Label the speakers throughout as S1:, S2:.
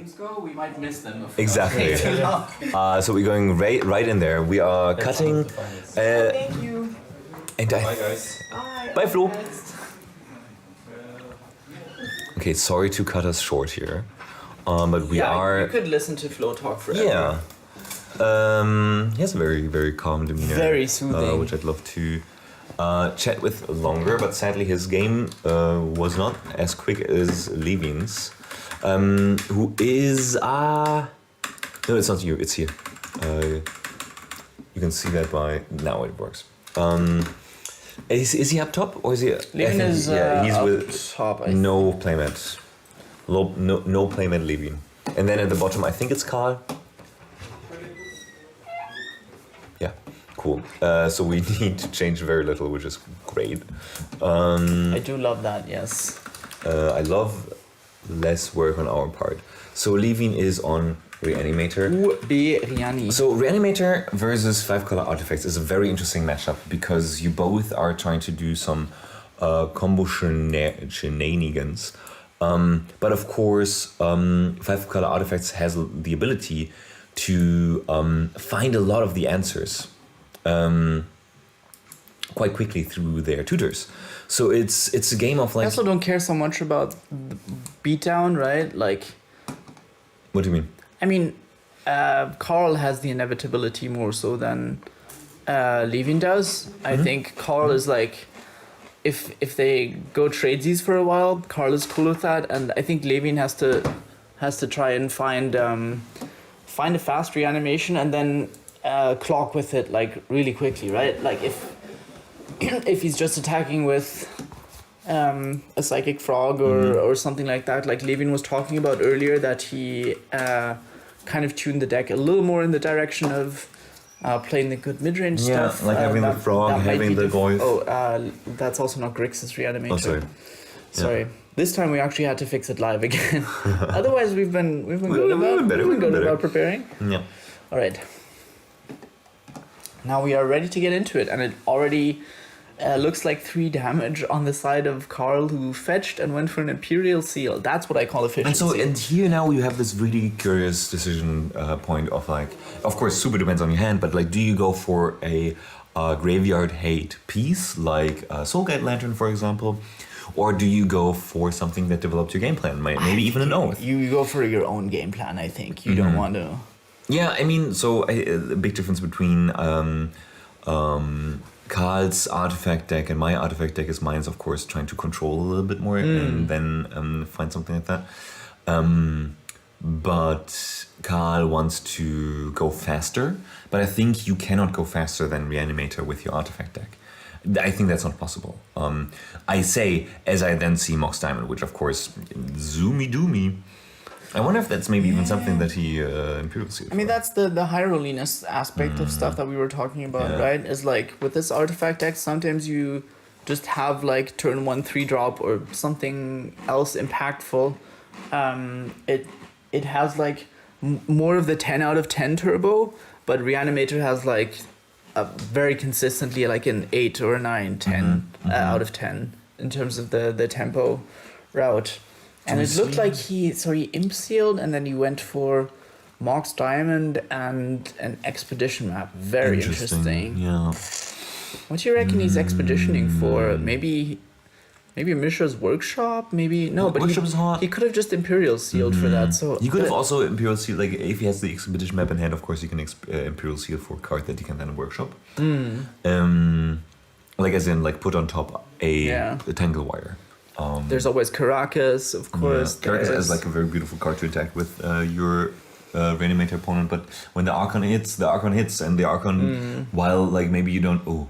S1: games go, we might miss them.
S2: Exactly. So we're going right in there. We are cutting.
S3: Thank you.
S2: And
S4: Bye guys.
S2: Bye, Flo. Okay, sorry to cut us short here, but we are.
S3: You could listen to Flo talk forever.
S2: Yeah. He has a very, very calm demeanor.
S3: Very soothing.
S2: Which I'd love to chat with longer, but sadly his game was not as quick as Lewin's, who is... No, it's not you, it's here. You can see that by... Now it works. Is he up top, or is he...
S3: Lewin is
S2: he's
S3: up
S2: with
S3: top,
S2: no playmat. No playmat Lewin. And then at the bottom, I think it's Karl. Yeah, cool. So we need to change very little, which is great.
S3: I do love that, yes.
S2: I love less work on our part. So Lewin is on Reanimator.
S3: Reani.
S2: So Reanimator versus 5 color artifacts is a very interesting matchup because you both are trying to do some combo shenanigans. But of course, 5 color artifacts has the ability to find a lot of the answers quite quickly through their tutors. So it's a game of like...
S3: I also don't care so much about the beatdown, right? Like...
S2: What do you mean?
S3: I mean, Karl has the inevitability more so than Lewin does. I think Karl is like... If they go tradesies for a while, Karl is cool with that, and I think Lewin has to try and find a fast reanimation and then clock with it like really quickly, right? Like if he's just attacking with a psychic frog or something like that, like Lewin was talking about earlier, that he kind of tuned the deck a little more in the direction of playing the good mid-range stuff.
S2: Yeah, like having the frog, having the voice.
S3: That's also not Grix's Reanimator.
S2: Oh, sorry.
S3: Sorry. This time we actually had to fix it live again. Otherwise, we've been good about preparing.
S2: Yeah.
S3: All right. Now we are ready to get into it, and it already looks like 3 damage on the side of Karl, who fetched and went for an Imperial Seal. That's what I call efficiency.
S2: And here now you have this really curious decision point of like, of course, super depends on your hand, but like, do you go for a graveyard hate piece like Soulgate Lantern, for example, or do you go for something that develops your game plan, maybe even an Oath?
S3: You go for your own game plan, I think. You don't want to...
S2: Yeah, I mean, so a big difference between Karl's artifact deck and my artifact deck is mine's, of course, trying to control a little bit more and then find something like that. But Karl wants to go faster, but I think you cannot go faster than Reanimator with your artifact deck. I think that's not possible. I say, as I then see Mox Diamond, which of course, zoomy doomy. I wonder if that's maybe even something that he Imperial Seal.
S3: I mean, that's the hierarchiness aspect of stuff that we were talking about, right? Is like with this artifact deck, sometimes you just have like turn 1 3-drop or something else impactful. It has like more of the 10 out of 10 turbo, but Reanimator has like a very consistently like an 8 or a 9, 10 out of 10 in terms of the tempo route. And it looked like he imp sealed and then he went for Mox Diamond and an expedition map. Very interesting.
S2: Yeah.
S3: What do you reckon he's expeditioning for? Maybe Mishra's Workshop? Maybe no, but
S2: Workshop is hot.
S3: He could have just Imperial sealed for that. So
S2: you could have also Imperial Seal, like if he has the expedition map in hand, of course you can Imperial Seal for a card that he can then workshop. Like as in like put on top a Tangle Wire.
S3: There's always Caracas, of course.
S2: Yeah. Caracas is like a very beautiful card to attack with your Reanimator opponent, but when the Archon hits, and the Archon, while like maybe you don't...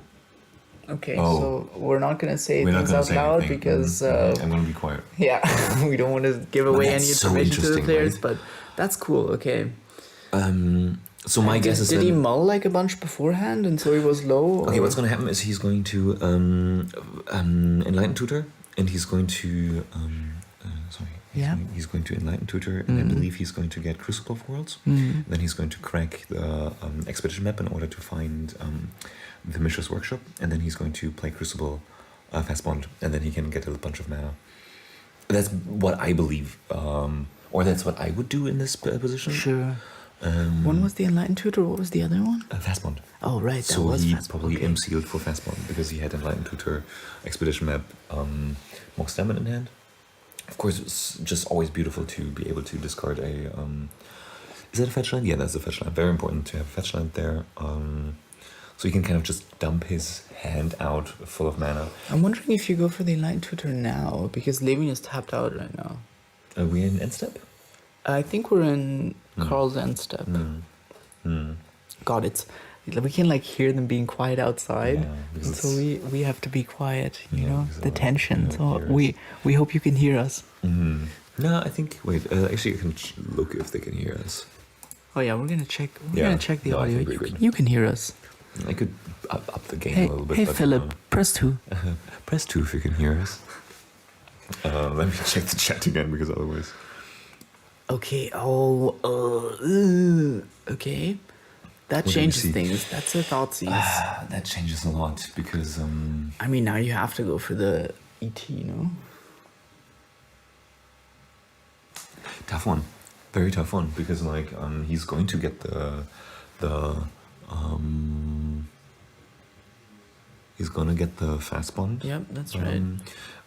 S3: Okay, so we're not going to say things out loud because...
S2: I'm going to be quiet.
S3: Yeah, we don't want to give away any information to the players, right? But that's cool, okay.
S2: So my guess is...
S3: Did he mull like a bunch beforehand and so he was low?
S2: Okay, what's going to happen is he's going to Enlighten Tutor, and he's going to... He's going to Enlighten Tutor, and I believe he's going to get Crucible of Worlds. Then he's going to crack the Expedition map in order to find the Mishra's Workshop, and then he's going to play Crucible Fast Bond, and then he can get a bunch of mana. That's what I believe. Or that's what I would do in this position.
S3: Sure. One was the Enlightened Tutor. What was the other one?
S2: Fastbond.
S3: Oh, right. That
S2: So
S3: was
S2: he
S3: Fastbond.
S2: probably
S3: Okay.
S2: MC'd for Fastbond because he had Enlightened Tutor Expedition map Mox Damon in hand. Of course, it's just always beautiful to be able to discard a... is that a fetch land? Yeah, that's a fetch land. Very important to have a fetch land there. So he can kind of just dump his hand out full of mana.
S3: I'm wondering if you go for the Enlightened Tutor now, because Lewin is tapped out right now.
S2: Are we in end step?
S3: I think we're in Karl's end step. God, we can like hear them being quiet outside, and so we have to be quiet. You know, the tension. So we hope you can hear us.
S2: No, I think. Wait, actually, I can look if they can hear us.
S3: Oh yeah, we're gonna check. We're gonna check the
S2: No, I
S3: audio.
S2: think we're good.
S3: You can hear us.
S2: I could up the game
S3: Hey,
S2: a little bit.
S3: hey,
S2: but,
S3: Philip, press 2.
S2: Press 2 if you can hear us. Let me check the chat again because otherwise.
S3: Okay. Okay. That
S2: What do you
S3: changes
S2: see?
S3: things. That's a Thoughtseize.
S2: That changes a lot because
S3: I mean, now you have to go for the ET, no?
S2: tough one, very tough one because like he's going to get he's gonna get the fast bond.
S3: Yep, that's right.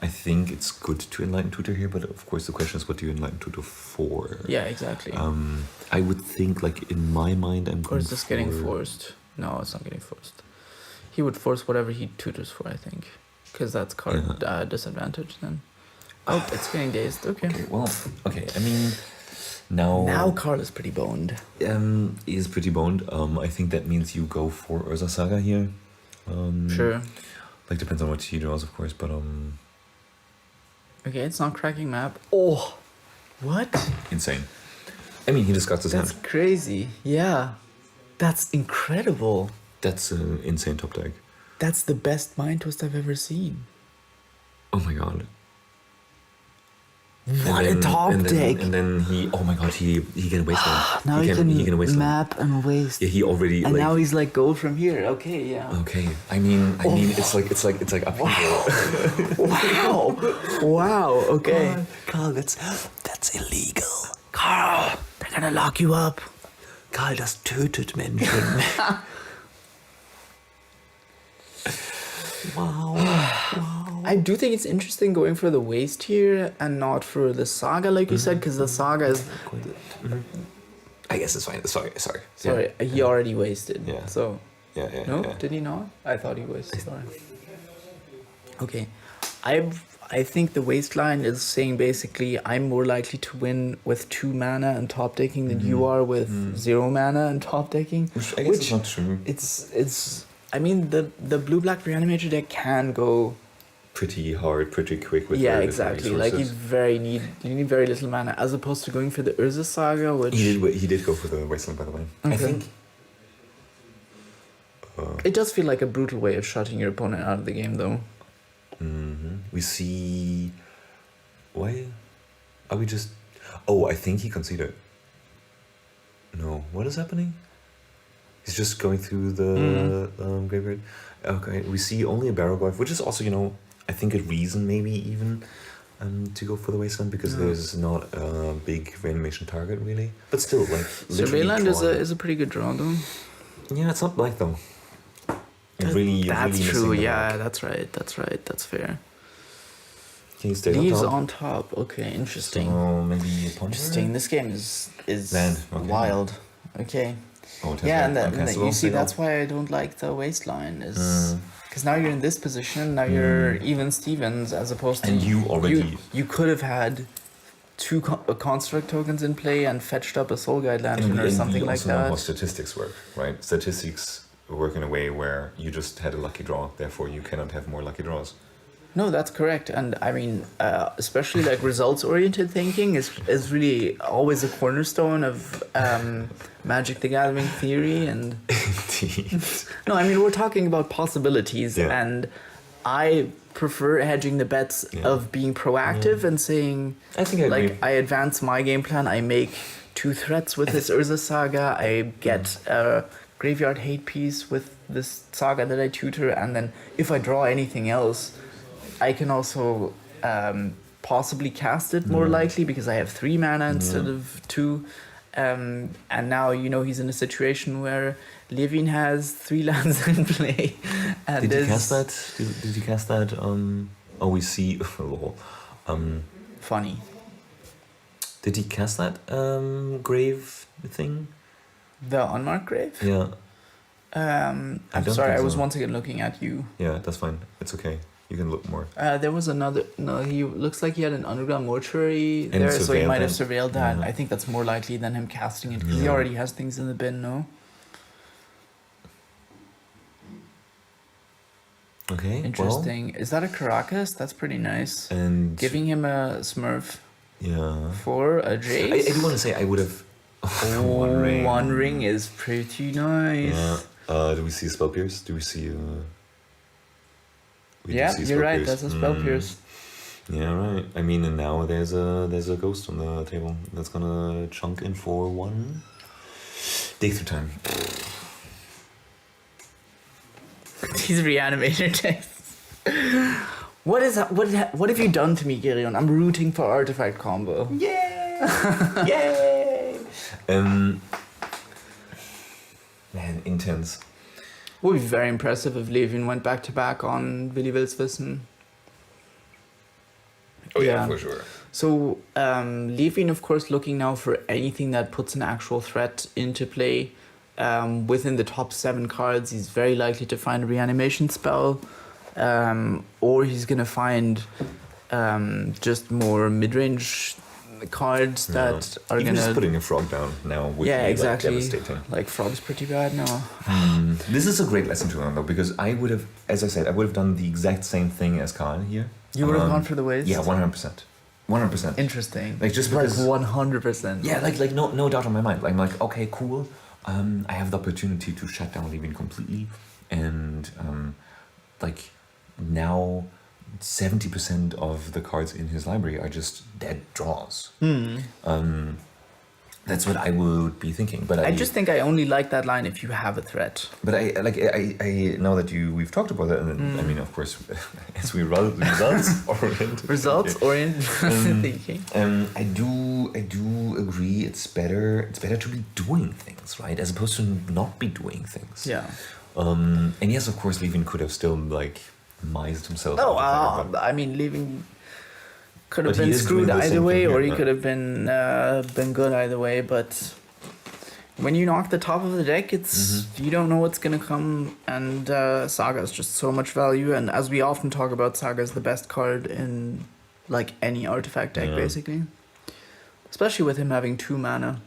S2: I think it's good to enlighten tutor here, but of course the question is what do you enlighten tutor for?
S3: Yeah, exactly.
S2: I would think like in my mind I'm
S3: Or is this getting forced? No, it's not getting forced. He would force whatever he tutors for, I think, because that's card disadvantage then. Oh, it's getting dazed. Okay.
S2: Okay. I mean, now
S3: Karl is pretty boned.
S2: He is pretty boned. I think that means you go for Urza Saga here.
S3: Sure.
S2: Like depends on what he draws, of course, but
S3: Okay, it's not cracking map. Oh, what?
S2: insane. I mean, he discards his
S3: That's
S2: hand.
S3: crazy. Yeah, that's incredible.
S2: That's an insane top deck.
S3: That's the best mind twist I've ever seen.
S2: Oh my god.
S3: What a top deck!
S2: And then he, oh my god, he can waste one.
S3: Now he can
S2: waste one.
S3: map and waste.
S2: Yeah, he already.
S3: And
S2: like,
S3: now he's like, go from here. Okay, yeah.
S2: Okay, I mean, it's like up here.
S3: Wow. Okay.
S2: Karl, that's illegal.
S3: Karl, they're gonna lock you up.
S2: Karl, das tötet Menschen. Wow.
S3: I do think it's interesting going for the waste here and not for the saga, like you said, because the saga is.
S2: I guess it's fine. Sorry.
S3: Sorry, he already wasted.
S2: Yeah.
S3: So.
S2: Yeah.
S3: No, did he not? I thought he wasted. Sorry. Okay, I think the waistline is saying basically I'm more likely to win with 2 mana and top decking than you are with 0 mana and top decking.
S2: Which I guess is not true.
S3: It's. I mean the blue-black Reanimator deck can go
S2: Pretty hard, pretty quick with
S3: yeah,
S2: very
S3: exactly.
S2: little
S3: Like
S2: resources.
S3: you need very little mana as opposed to going for the Urza Saga, which
S2: He did go for the wasteland, by the way.
S3: Okay.
S2: I think
S3: it does feel like a brutal way of shutting your opponent out of the game, though.
S2: we see. Why are we just? Oh, I think he conceded. No, what is happening? He's just going through the graveyard. Okay, we see only a barrel glaive, which is also, I think a reason maybe even to go for the wasteland because there's not a big reanimation target really. But still, like
S3: Surveilland is a pretty good draw, though.
S2: Yeah, it's not black though.
S3: That's
S2: really
S3: true.
S2: missing the
S3: Yeah,
S2: black.
S3: that's right. That's fair.
S2: Can you stay
S3: Leaves
S2: on top?
S3: on top. Okay, interesting.
S2: So maybe a puncher?
S3: Interesting. This game is
S2: Land, okay.
S3: wild. Okay.
S2: Oh, it has
S3: Yeah, and
S2: land.
S3: then
S2: Okay,
S3: you see
S2: so-
S3: that's why I don't like the waistline is because now you're in this position. Now you're even Stevens as opposed to
S2: And you already-
S3: you could have had 2 construct tokens in play and fetched up a Soul Guide Lantern or something
S2: we
S3: like
S2: also know how
S3: that.
S2: statistics work, right? Statistics work in a way where you just had a lucky draw, therefore you cannot have more lucky draws.
S3: No, that's correct. And I mean, especially like results-oriented thinking is really always a cornerstone of Magic the Gathering theory. And
S2: Indeed.
S3: no, I mean, we're talking about possibilities.
S2: Yeah.
S3: And I prefer hedging the bets of being proactive and saying,
S2: I think I agree.
S3: like, I advance my game plan. I make 2 threats with this Urza Saga. I get a Graveyard Hate piece with this Saga that I tutor. And then if I draw anything else, I can also possibly cast it more likely because I have 3 mana instead of 2. And now, he's in a situation where Lewin has 3 lands in play. And
S2: Did he cast that? Did he cast that? We see.
S3: Funny.
S2: Did he cast that grave thing?
S3: The unmarked grave?
S2: Yeah.
S3: I'm sorry, I was once again looking at you.
S2: Yeah, that's fine. It's okay. You can look more.
S3: There was another. No, he looks like he had an underground mortuary
S2: And
S3: there, so he might have surveilled that.
S2: Yeah.
S3: I think that's more likely than him casting it because he already has things in the bin, no?
S2: Okay.
S3: Interesting. Is that a Caracas? That's pretty nice.
S2: And
S3: giving him a Smurf.
S2: Yeah.
S3: For a Jace.
S2: I do want to say I would have.
S3: One ring is pretty nice.
S2: Yeah. Do we see Spell Pierce? Do we see?
S3: You're right. That's a Spell Pierce.
S2: Yeah, right. I mean, and now there's a ghost on the table that's gonna chunk in for 1. Dig through time.
S3: These Reanimator decks. What have you done to me, Girion? I'm rooting for artifact combo.
S2: Yay! Yay! Man, intense.
S3: Would be very impressive if Lewin went back to back on Willy Will's Wissen.
S2: Oh yeah, for sure.
S3: So Lewin, of course, looking now for anything that puts an actual threat into play. Within the top 7 cards, he's very likely to find a reanimation spell, or he's gonna find just more mid-range cards that are
S2: even
S3: gonna.
S2: Just putting a frog down now would be
S3: exactly.
S2: like, devastating.
S3: Like frog's pretty bad now.
S2: This is a great lesson to learn though, because I would have, as I said, I would have done the exact same thing as Karl here.
S3: You would have gone for the waste.
S2: Yeah, 100%. 100%.
S3: Interesting.
S2: Like just because,
S3: like 100%.
S2: Yeah, like no doubt in my mind. I'm like, okay, cool. I have the opportunity to shut down Lewin completely, and like now 70% of the cards in his library are just dead draws. That's what I would be thinking. But
S3: I just think I only like that line if you have a threat.
S2: But I now that we've talked about that, and then, I mean, of course, as we results oriented
S3: thinking.
S2: I do agree. It's better to be doing things, right, as opposed to not be doing things.
S3: Yeah.
S2: And yes, of course, Lewin could have still like mised himself.
S3: I mean, Lewin could have been screwed either way, or he could have been good either way. But when you knock the top of the deck, it's you don't know what's gonna come, and Saga is just so much value. And as we often talk about, Saga is the best card in like any artifact deck, basically. Especially with him having 2 mana.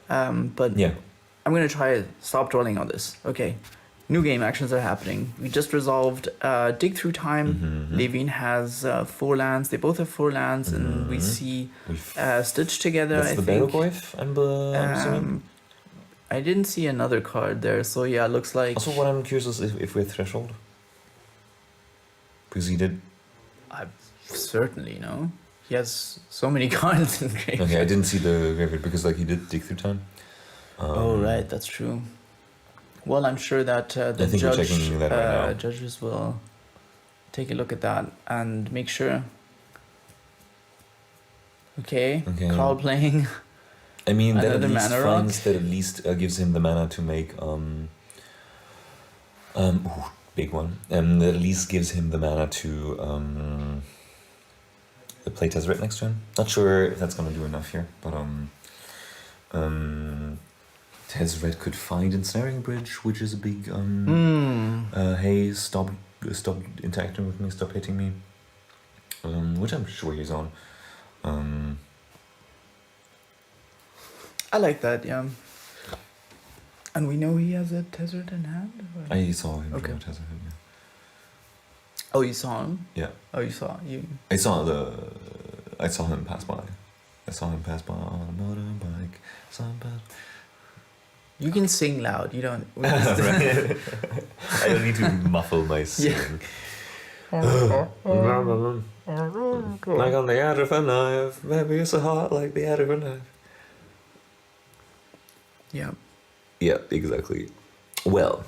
S3: But
S2: yeah,
S3: I'm gonna try to stop dwelling on this. Okay. New game actions are happening. We just resolved Dig Through Time. Lewin has 4 lands. They both have 4 lands, and we see Stitch together.
S2: That's the Battlegoyf, I'm assuming.
S3: I didn't see another card there, so yeah, it looks like.
S2: Also, what I'm curious is if we're Threshold, because he did.
S3: Certainly, no. He has so many cards in graveyard.
S2: Okay, I didn't see the graveyard because like he did Dig Through Time.
S3: Oh right, that's true. Well, I'm sure that the judges will take a look at that and make sure. Okay. Karl playing.
S2: I mean, that at least
S3: mana
S2: that at least gives him the mana to make big one. That at least gives him the mana to play Tezzeret next turn. Not sure if that's gonna do enough here, but Tezzeret could find Ensnaring Bridge, which is a big hey, stop interacting with me, stop hitting me. Which I'm sure he's on.
S3: I like that, yeah. And we know he has a Tezzeret in hand? Or?
S2: I saw him draw Tezzeret, yeah.
S3: Oh, you saw him?
S2: Yeah.
S3: Oh, you saw you.
S2: I saw him pass by. I saw him pass by on a motorbike. Saw him pass.
S3: You can sing loud. You don't.
S2: I don't need to muffle my singing. Like on the edge of a knife, maybe it's a heart like the edge of a knife.
S3: Yeah.
S2: Yeah, exactly. Well,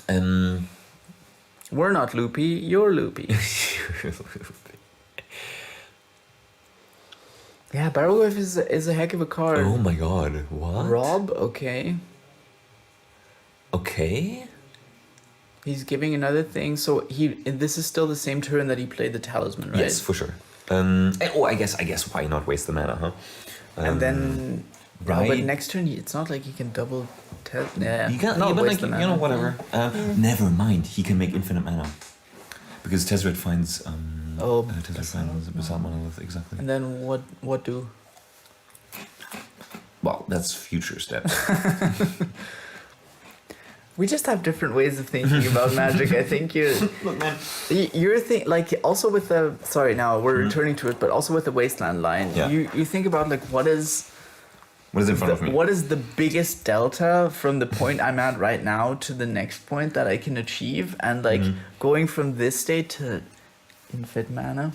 S3: we're not loopy. You're loopy. Yeah, Barrowwave is a heck of a card.
S2: Oh my god, what?
S3: Rob, okay.
S2: Okay.
S3: He's giving another thing, so this is still the same turn that he played the talisman, right?
S2: Yes, for sure. I guess why not waste the mana, huh?
S3: And then,
S2: right.
S3: but next turn it's not like he can double. Yeah,
S2: You can,
S3: not
S2: but
S3: waste
S2: like,
S3: the mana.
S2: whatever. Never mind. He can make infinite mana because Tezzeret finds. Tezzeret finds Bazaar Monolith, exactly.
S3: And then what do?
S2: Well, that's future steps.
S3: We just have different ways of thinking about Magic. I think
S2: Look, man.
S3: you're like also with the now we're returning to it, but also with the Wasteland line.
S2: Yeah.
S3: You think about like what is
S2: in front of me?
S3: What is the biggest delta from the point I'm at right now to the next point that I can achieve? And like going from this state to infinite mana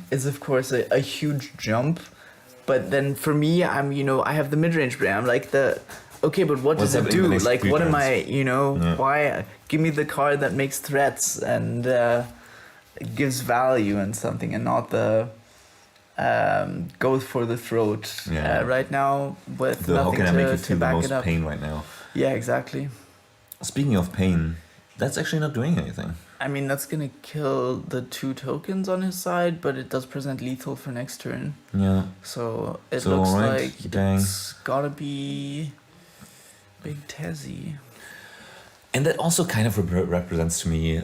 S3: is of course a huge jump. But then for me, I'm I have the mid-range brain. I'm like okay, but what does it do? Like what am I, why give me the card that makes threats and gives value and something, and not the goes for the throat right now with
S2: How
S3: nothing
S2: can I make you
S3: to
S2: feel the
S3: back
S2: most
S3: it up.
S2: pain right now?
S3: Yeah, exactly.
S2: Speaking of pain, that's actually not doing anything.
S3: I mean, that's gonna kill the 2 tokens on his side, but it does present lethal for next turn.
S2: Yeah.
S3: So it
S2: So,
S3: looks
S2: alright,
S3: like
S2: dang.
S3: it's gotta be Big Tezzy.
S2: And that also kind of represents to me.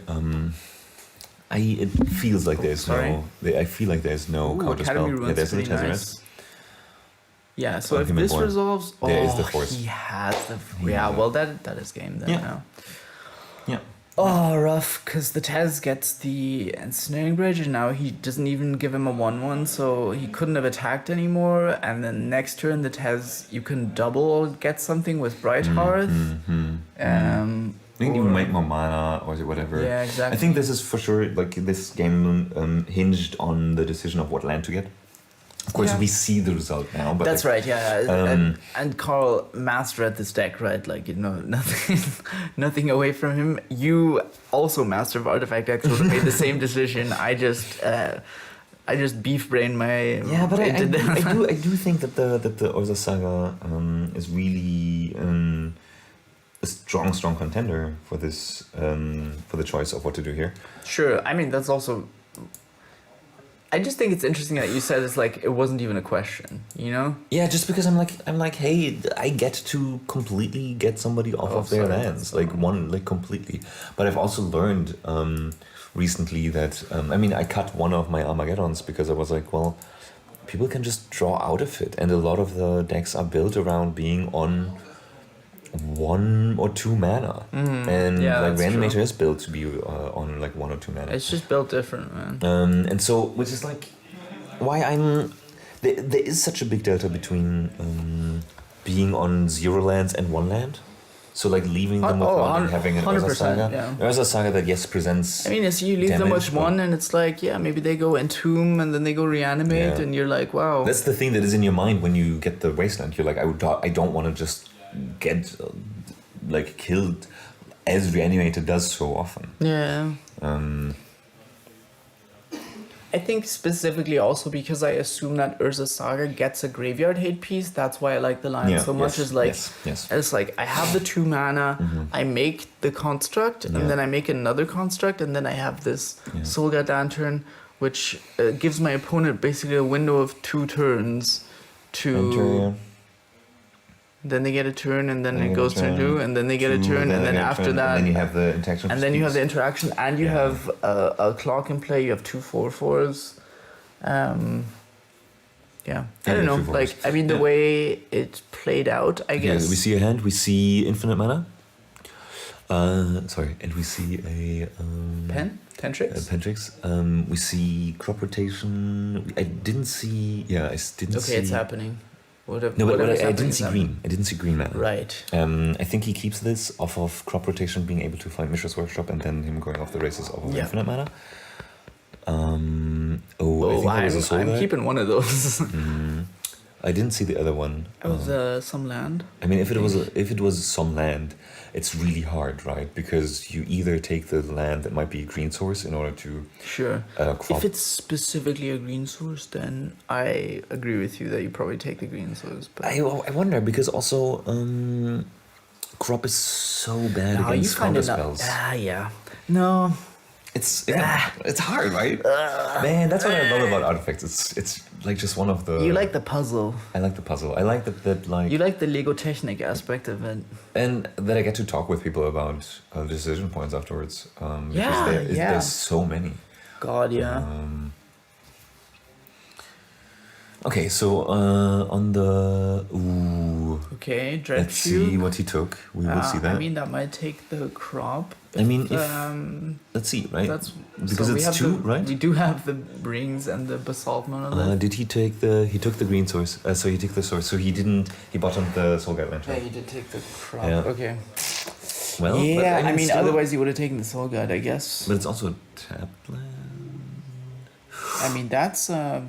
S2: It feels like there's I feel like there's no counter spell.
S3: Academy Rune's
S2: there's no
S3: pretty
S2: Tezzeret.
S3: nice. Yeah, so if
S2: Human
S3: this
S2: Born.
S3: resolves,
S2: There is the force.
S3: he has the well that is game then
S2: Yeah.
S3: now.
S2: Yeah.
S3: Oh, rough, because the Tez gets the Ensnaring Bridge, and now he doesn't even give him a 1/1, so he couldn't have attacked anymore. And then next turn, the Tez, you can double get something with Bright Hearth.
S2: I think even make more mana or whatever.
S3: Yeah, exactly.
S2: I think this is for sure, like, this game hinged on the decision of what land to get. Of course, we see the result now, but
S3: that's
S2: like,
S3: right, yeah. And Karl mastered this deck, right? Like, nothing away from him. You also master of artifact decks, would have made the same decision. I just beef brain my.
S2: Yeah, but I do think that the Urza Saga is really a strong contender for this for the choice of what to do here.
S3: Sure, I mean that's also. I just think it's interesting that you said it's like it wasn't even a question,
S2: Yeah, just because I'm like, hey, I get to completely get somebody off of their lands, completely. But I've also learned recently that I cut one of my Armageddons because I was like, well, people can just draw out of it, and a lot of the decks are built around being on 1 or 2 mana, and Reanimator is built to be on like 1 or 2 mana.
S3: It's just built different, man.
S2: And so, which is like why there is such a big delta between being on 0 lands and 1 land. So like leaving them with 1 and having an Urza Saga.
S3: Yeah.
S2: Urza Saga that presents.
S3: I mean, so you leave them with 1, and it's like, maybe they go Entomb and then they go Reanimate, and you're like, wow.
S2: That's the thing that is in your mind when you get the Wasteland. You're like, I don't want to just get killed as Reanimator does so often.
S3: Yeah. I think specifically also because I assume that Urza Saga gets a graveyard hate piece. That's why I like the line so much. It's like I have the 2 mana, I make the construct, and then I make another construct, and then I have this Solga Lantern, which gives my opponent basically a window of 2 turns to. Then they get a turn, and then it goes turn 2, and then they get a turn, and then after that,
S2: and then you have the interaction.
S3: And then you have the interaction, and you have a clock in play. You have 2 4/4s. I don't know. Like, I mean, the way it played out, I guess.
S2: We see a hand. We see infinite mana. And we see a
S3: Pentrix.
S2: Pentrix. We see crop rotation. I didn't see. I didn't see.
S3: Okay, it's happening.
S2: I didn't see green. I didn't see green mana.
S3: Right.
S2: I think he keeps this off of crop rotation, being able to find Mishra's Workshop, and then him going off the races off of infinite mana. I think that was a soul
S3: I'm keeping one of those.
S2: I didn't see the other one.
S3: It was some land.
S2: I mean, if it was some land, it's really hard, right? Because you either take the land that might be a green source in order to
S3: Sure.
S2: crop.
S3: If it's specifically a green source, then I agree with you that you probably take the green source. But
S2: I wonder because also crop is so bad
S3: no,
S2: against counter spells.
S3: Yeah. No.
S2: It's hard, right? Man, that's what I love about artifacts. It's like just one of the.
S3: You like the puzzle.
S2: I like the puzzle. I like that like.
S3: You like the Lego Technic aspect of it.
S2: And that I get to talk with people about decision points afterwards. Because there's so many.
S3: God, yeah.
S2: Okay, so on the
S3: Okay, Dread
S2: let's see what he took. We will see that.
S3: I mean, that might take the crop.
S2: I mean, if let's see, right? Because
S3: so
S2: it's two, right?
S3: We do have the rings and the basalt monolith.
S2: Did he take the? He took the green source. So he took the source. So he didn't. He bottomed the Soul Guide Lantern.
S3: Yeah, he did take the crop.
S2: Yeah.
S3: Okay.
S2: Well,
S3: yeah,
S2: but, still,
S3: otherwise he would have taken the Soul Guide, I guess.
S2: But it's also tapped land.
S3: I mean, that's.
S2: I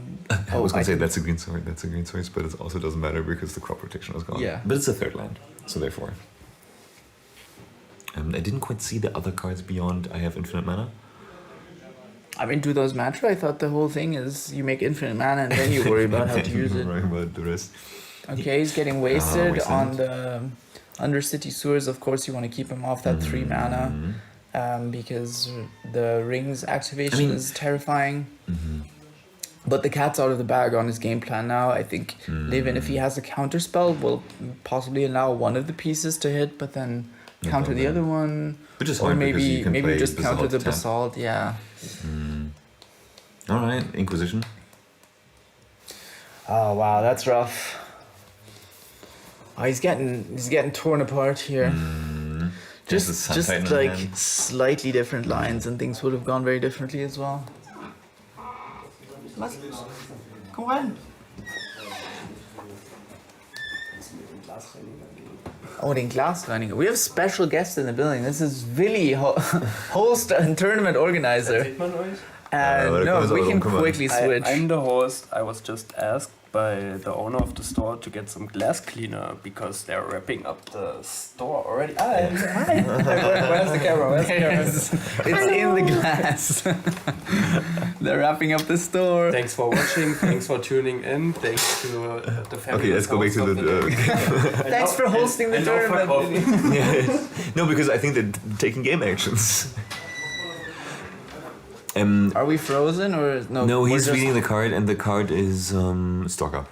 S2: was gonna say that's a green source. That's a green source, but it also doesn't matter because the crop protection is gone.
S3: Yeah.
S2: But it's a third land, so therefore. I didn't quite see the other cards beyond I have infinite mana.
S3: I mean, do those matter? I thought the whole thing is you make infinite mana and then you worry about how to use it.
S2: Worry about the rest.
S3: Okay, he's getting wasted on the Undercity Sewers. Of course, you want to keep him off that 3 mana because the rings activation is terrifying. But the cat's out of the bag on his game plan now. I think Lewin, if he has a counter spell, will possibly allow one of the pieces to hit, but then counter the other one.
S2: Which is
S3: or
S2: hard
S3: maybe
S2: play
S3: just counter the
S2: tap.
S3: basalt. Yeah.
S2: All right, Inquisition.
S3: Oh wow, that's rough. Oh, he's getting torn apart here. Just like slightly different lines, and things would have gone very differently as well. Come on. Oh, den Glasreiniger. We have special guests in the building. This is Willy, host and tournament organizer. No, we can quickly switch.
S1: I'm the host. I was just asked by the owner of the store to get some glass cleaner because they're wrapping up the store already. Hi. Where's the camera?
S3: It's in the glass. They're wrapping up the store.
S1: Thanks for watching. Thanks for tuning in. Thanks to the family.
S2: Okay, let's go back to the.
S3: Thanks for hosting the tournament.
S2: Yeah. No, because I think they're taking game actions.
S3: Are we frozen or no?
S2: No, he's reading the card, and the card is Stalker.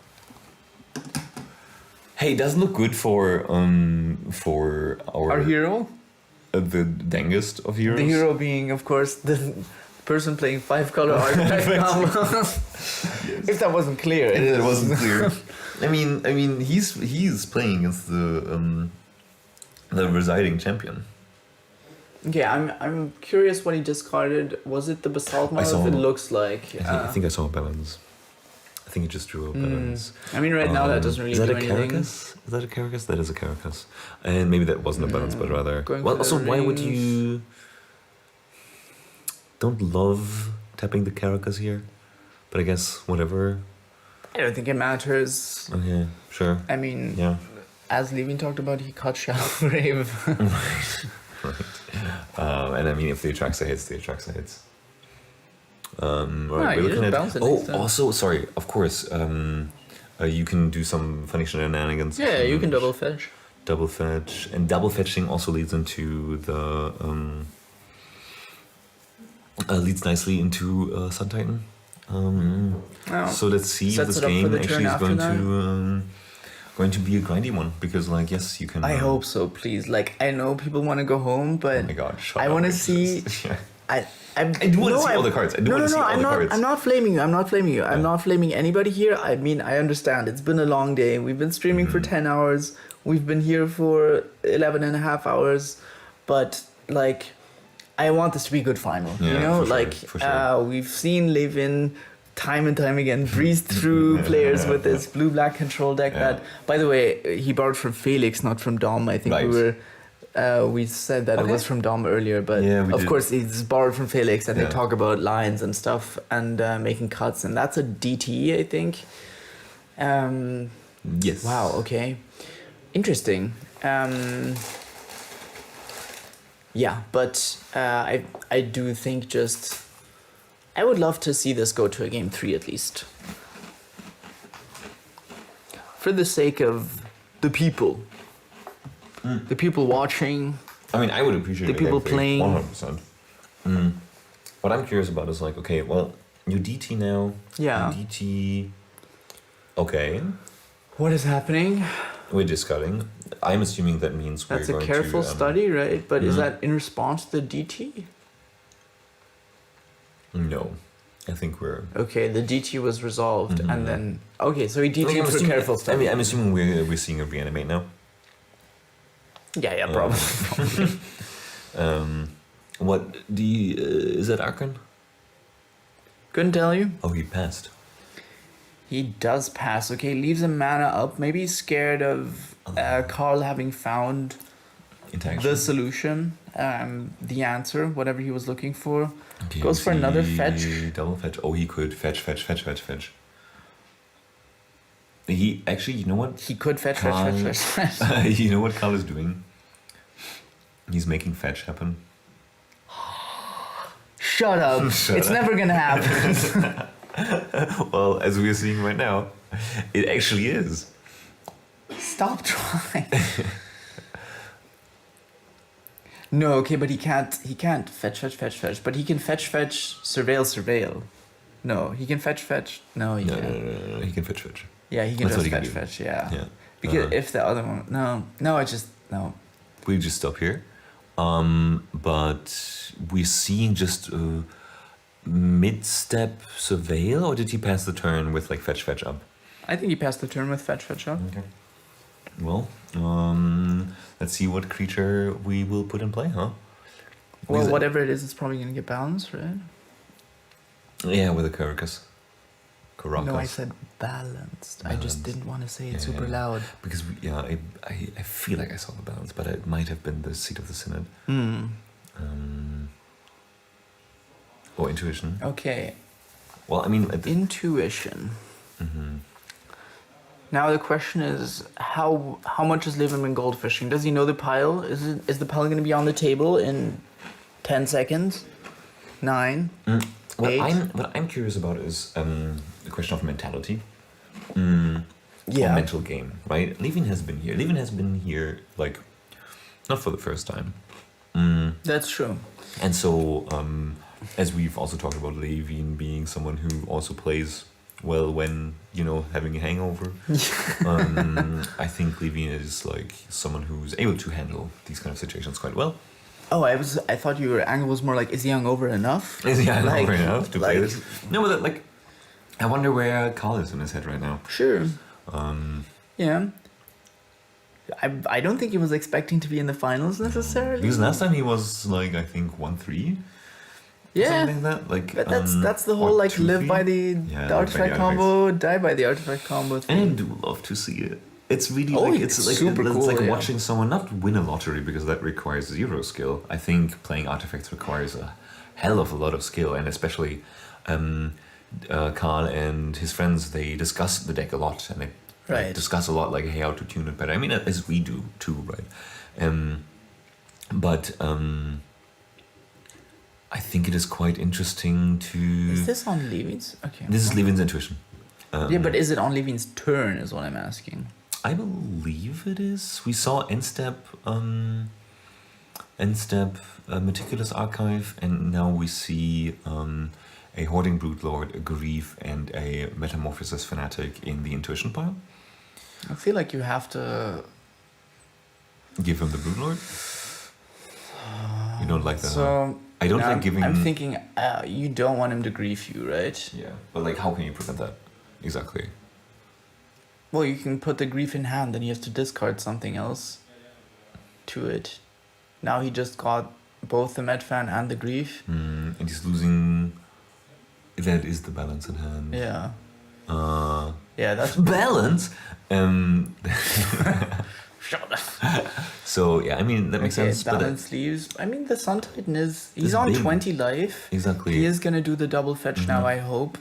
S2: Hey, doesn't look good for our
S3: hero.
S2: The dangest of heroes.
S3: The hero being, of course, the person playing 5-color artifact combo. Yes. If that wasn't clear,
S2: it wasn't clear. I mean, he's playing against the residing champion.
S3: Okay, I'm curious what he discarded. Was it the basalt monolith? It looks like.
S2: I think I saw a balance. I think he just drew a balance.
S3: I mean, right now that doesn't really do anything.
S2: Is that a Caracas? That is a Caracas. And maybe that wasn't a balance, but rather. Well, also, why would you? Don't love tapping the Caracas here, but I guess whatever.
S3: I don't think it matters.
S2: Okay, sure.
S3: I mean,
S2: yeah.
S3: As Lewin talked about, he cut Shallow Grave.
S2: Right. And I mean, if the Atraxa hits, the Atraxa hits. Right,
S3: we're
S2: looking at. Also, sorry. Of course, you can do some funny shenanigans.
S3: Yeah, you can double fetch.
S2: Double fetch, and double fetching also leads into the leads nicely into Sun Titan. So let's see if this game actually is going to be a grindy one, because like, yes, you can.
S3: I hope so, please. Like, I know people want to go home, but
S2: oh my God,
S3: I want to see. I
S2: do want to see all the cards.
S3: I'm not flaming you. I'm not flaming anybody here. I mean, I understand. It's been a long day. We've been streaming for 10 hours. We've been here for 11 and a half hours. But, like, I want this to be a good final.
S2: Yeah,
S3: you know?
S2: for sure.
S3: We've seen Lewin time and time again breeze through players with this blue-black control deck that, by the way, he borrowed from Felix, not from Dom. I think we said that it was from Dom earlier, but of course it's borrowed from Felix, and they talk about lines and stuff and making cuts, and that's a DT, I think.
S2: Yes.
S3: Wow, okay. Interesting. Yeah, but I do think just... I would love to see this go to a game 3 at least. For the sake of the people. The people watching.
S2: I mean, I would appreciate
S3: The people playing.
S2: 100%. What I'm curious about is like, okay, well, you DT now.
S3: Yeah.
S2: You DT. Okay.
S3: What is happening?
S2: We're discarding. I'm assuming that means we're
S3: That's a
S2: going
S3: careful
S2: to,
S3: study, right? But is that in response to the DT?
S2: No. I think we're...
S3: Okay, the DT was resolved, and then... Okay, so he DT'd for careful
S2: I
S3: study.
S2: mean, I'm assuming we're seeing a reanimate now.
S3: Yeah, probably.
S2: What do you... is that Arkan?
S3: Couldn't tell you.
S2: Oh, he passed.
S3: He does pass. Okay, leaves a mana up. Maybe he's scared of Karl having found
S2: Interaction.
S3: the solution, the answer, whatever he was looking for.
S2: Okay,
S3: Goes for another fetch.
S2: Double fetch. Oh, he could fetch. He actually, you know what?
S3: He could fetch.
S2: You know what Karl is doing? He's making fetch happen.
S3: Shut up. It's never gonna happen.
S2: Well, as we are seeing right now, it actually is.
S3: Stop trying. No, okay, but he can't fetch, but he can fetch, surveil. No, he can fetch. No, he can't.
S2: No, he can fetch.
S3: Yeah, he can
S2: That's
S3: just
S2: what he can
S3: fetch,
S2: do.
S3: yeah. Because if the other one, no.
S2: We just stop here. But we're seeing just mid-step surveil, or did he pass the turn with like fetch up?
S3: I think he passed the turn with fetch up.
S2: Okay. Well, let's see what creature we will put in play, huh?
S3: Well,
S2: Because-
S3: whatever it is, it's probably gonna get balanced, right?
S2: Yeah, with a Caracas.
S3: No, I said balanced. I just didn't want to say it super loud.
S2: Because I feel like I saw the balance, but it might have been the seat of the synod. Or intuition.
S3: Okay.
S2: Well, I mean,
S3: Intuition. Now the question is, how much has Lewin been goldfishing? Does he know the pile? Is the pile going to be on the table in 10 seconds? 9?
S2: What I'm curious about is the question of mentality. Or mental game, right? Lewin has been here. Lewin has been here, like, not for the first time.
S3: That's true.
S2: And so, as we've also talked about Lewin being someone who also plays well when, having a hangover, I think Lewin is like someone who's able to handle these kind of situations quite well.
S3: Oh, I thought your angle was more like, is he hungover enough?
S2: Is he hungover enough to play this? No, but I wonder where Karl is in his head right now.
S3: Sure. Yeah. I don't think he was expecting to be in the finals necessarily.
S2: Because last time he was I think 1-3.
S3: Yeah.
S2: Something like that.
S3: But that's the whole live by the artifact combo, die by the artifact combo thing.
S2: And I do love to see it. It's really
S3: it's super cool.
S2: It's watching someone not win a lottery because that requires 0 skill. I think playing artifacts requires a hell of a lot of skill, and especially Karl and his friends, they discuss the deck a lot, and they discuss a lot hey, how to tune it better. I mean, as we do too, right? But I think it is quite interesting to...
S3: Is this on Lewin's? Okay.
S2: This is Lewin's intuition.
S3: But is it on Lewin's turn is what I'm asking.
S2: I believe it is. We saw end step Meticulous Archive, and now we see a Hoarding Broodlord, a Grief, and a Metamorphosis Fanatic in the Intuition pile.
S3: I feel like you have to...
S2: Give him the Broodlord? You don't like that, huh?
S3: So...
S2: I don't like giving...
S3: I'm thinking you don't want him to grief you, right?
S2: Yeah, but how can you prevent that? Exactly.
S3: Well, you can put the grief in hand, then he has to discard something else to it. Now he just got both the Medfan and the grief.
S2: And he's losing... That is the balance in hand.
S3: Yeah.
S2: Yeah, that's... Balance?
S3: Shut up.
S2: So, yeah, I mean, that makes sense.
S3: Balance leaves. I mean, the Sun Titan is... He's on
S2: big.
S3: 20 life.
S2: Exactly.
S3: He is going to do the double fetch now, I hope.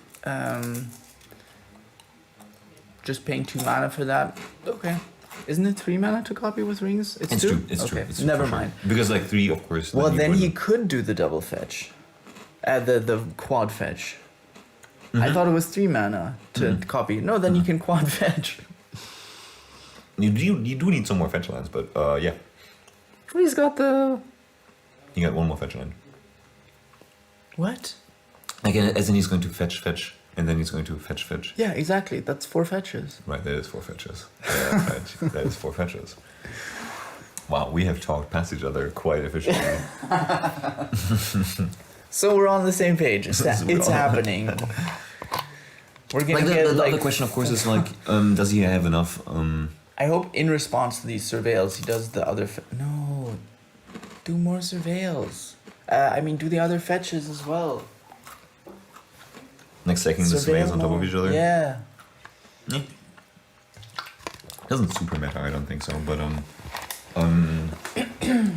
S3: just paying 2 mana for that. Okay. Isn't it 3 mana to copy with rings?
S2: It's true. It's
S3: okay.
S2: true. It's
S3: Never
S2: for sure.
S3: mind.
S2: Because like 3, of course.
S3: Well, then he
S2: wouldn't.
S3: could do the double fetch. The quad fetch. I thought it was 3 mana to copy. No, then you can quad fetch.
S2: You do need some more fetch lands, but yeah.
S3: Well, he's got the...
S2: You got 1 more fetch land.
S3: What?
S2: Again, as in he's going to fetch, and then he's going to fetch.
S3: Yeah, exactly. That's 4 fetches.
S2: Right, that is 4 fetches. Yeah, right. That is 4 fetches. Wow, we have talked past each other quite efficiently.
S3: So we're on the same page. It's happening. We're gonna get
S2: the other question, of course, is like, does he have enough?
S3: I hope in response to these surveils, he does the other. No, do more surveils. Do the other fetches as well.
S2: Like stacking the surveils on top of each other.
S3: Yeah.
S2: Doesn't super matter, I don't think so. But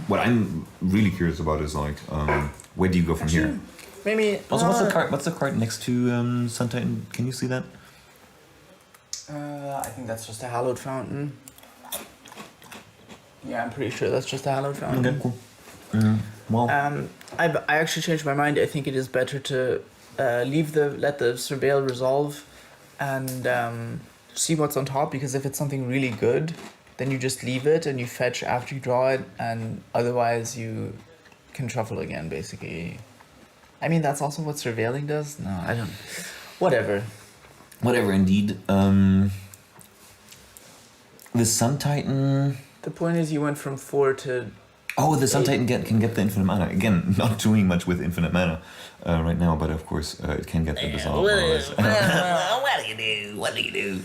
S2: what I'm really curious about is like, where do you go from here?
S3: Maybe.
S2: Also, what's the card next to Sun Titan? Can you see that?
S3: I think that's just a hallowed fountain. Yeah, I'm pretty sure that's just a hallowed fountain.
S2: Okay, cool. Well,
S3: I actually changed my mind. I think it is better to let the surveil resolve and see what's on top, because if it's something really good, then you just leave it and you fetch after you draw it, and otherwise you can shuffle again, basically. I mean, that's also what surveilling does. No, I don't. Whatever,
S2: indeed. The Sun Titan.
S3: the point is you went from 4 to...
S2: Oh, the Sun Titan can get the infinite mana. Again, not doing much with infinite mana right now, but of course it can get the dissolve.
S4: What do you do?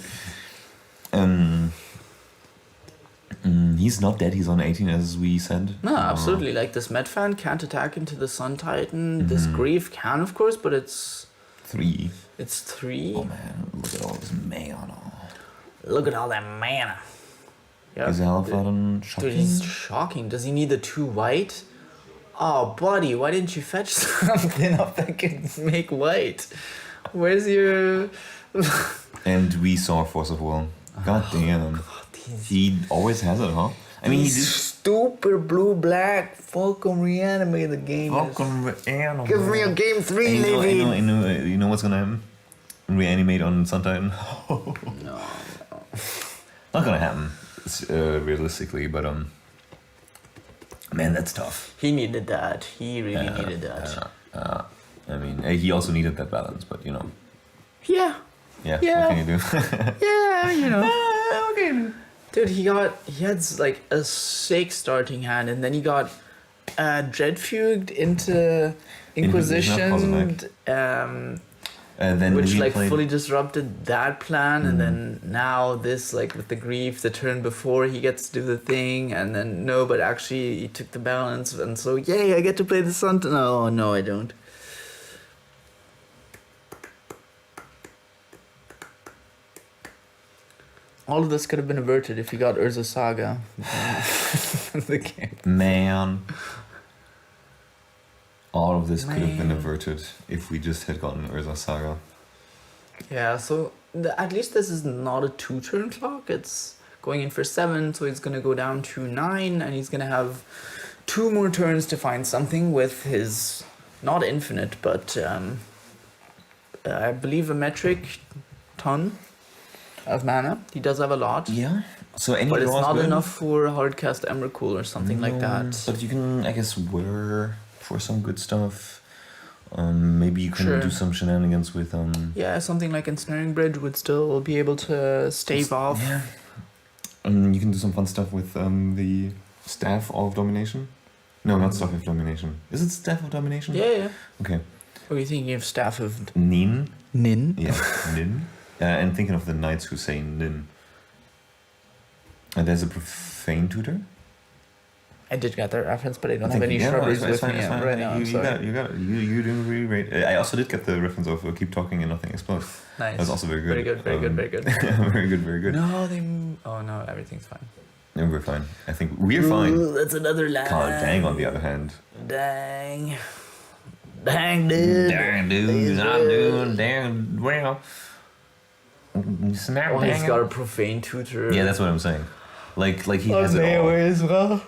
S2: He's not dead, he's on 18 as we said.
S3: No, absolutely. Like, this Medfan can't attack into the Sun Titan. This Grief can, of course, but it's...
S2: 3.
S3: It's 3.
S2: Oh man, look at all this mana.
S3: Look at all that mana. Yeah.
S2: Is Halfadon
S3: Dude,
S2: shocking?
S3: he's shocking. Does he need the 2 white? Oh, buddy, why didn't you fetch something up that can make white? Where's your...
S2: And we saw Force of Will. God damn. He always has it, huh? I mean, he did...
S3: Stupid blue-black Falcon Reanimator the game is... Give me a game 3, Lewin!
S2: I know. You know what's gonna happen? Reanimate on Sun Titan?
S3: No.
S2: Not gonna happen, realistically, but man, that's tough.
S3: He needed that. He really needed that.
S2: I mean, he also needed that balance, but you know.
S3: Yeah.
S2: Yeah.
S3: Yeah.
S2: What can you do?
S3: Yeah, you know. Okay. Dude, he had like a sick starting hand, and then he got Dreadfuged into Inquisition,
S2: then
S3: which
S2: we
S3: like
S2: played...
S3: fully disrupted that plan, and then now this, like with the Grief, the turn before he gets to do the thing, and then no, but actually he took the balance, and so yay, I get to play the Sun. Oh no, I don't. All of this could have been averted if he got Urza Saga in the game.
S2: Man. All of this could have been averted if we just had gotten Urza Saga.
S3: Yeah, so at least this is not a 2-turn clock. It's going in for 7, so he's going to go down to 9, and he's going to have 2 more turns to find something with his, not infinite, but I believe a metric ton of mana. He does have a lot.
S2: Yeah. So any
S3: but it's
S2: draws
S3: not
S2: good?
S3: enough for hardcast Emrakul or something like that.
S2: But you can, I guess, wear for some good stuff. Maybe you can do some shenanigans with
S3: Yeah, something like Ensnaring Bridge would still be able to stave off.
S2: Yeah. You can do some fun stuff with the Staff of Domination. No, not Staff of Domination. Is it Staff of Domination?
S3: Yeah.
S2: Okay.
S3: What are you thinking of Staff of
S2: Nin?
S3: Nin?
S2: Yeah, Nin. And thinking of the Knights who say Nin. And there's a Profane Tutor.
S3: I did get that reference, but I don't have any shrubberies with me right now.
S2: You got it. You're doing really great. I also did get the reference of Keep Talking and Nothing Explodes.
S3: Nice.
S2: That's also very good.
S3: Very good.
S2: Very good, very good.
S3: No, oh no, everything's fine.
S2: No, we're fine. I think we're fine.
S3: Ooh, that's another line.
S2: Karl Dang, on the other hand.
S3: Dang, dude.
S2: Dang, dude. I'm doing damn well. Snap
S3: Oh, he's
S2: banger.
S3: got a profane tutor.
S2: Yeah, that's what I'm saying. Like he has it all.
S3: as well.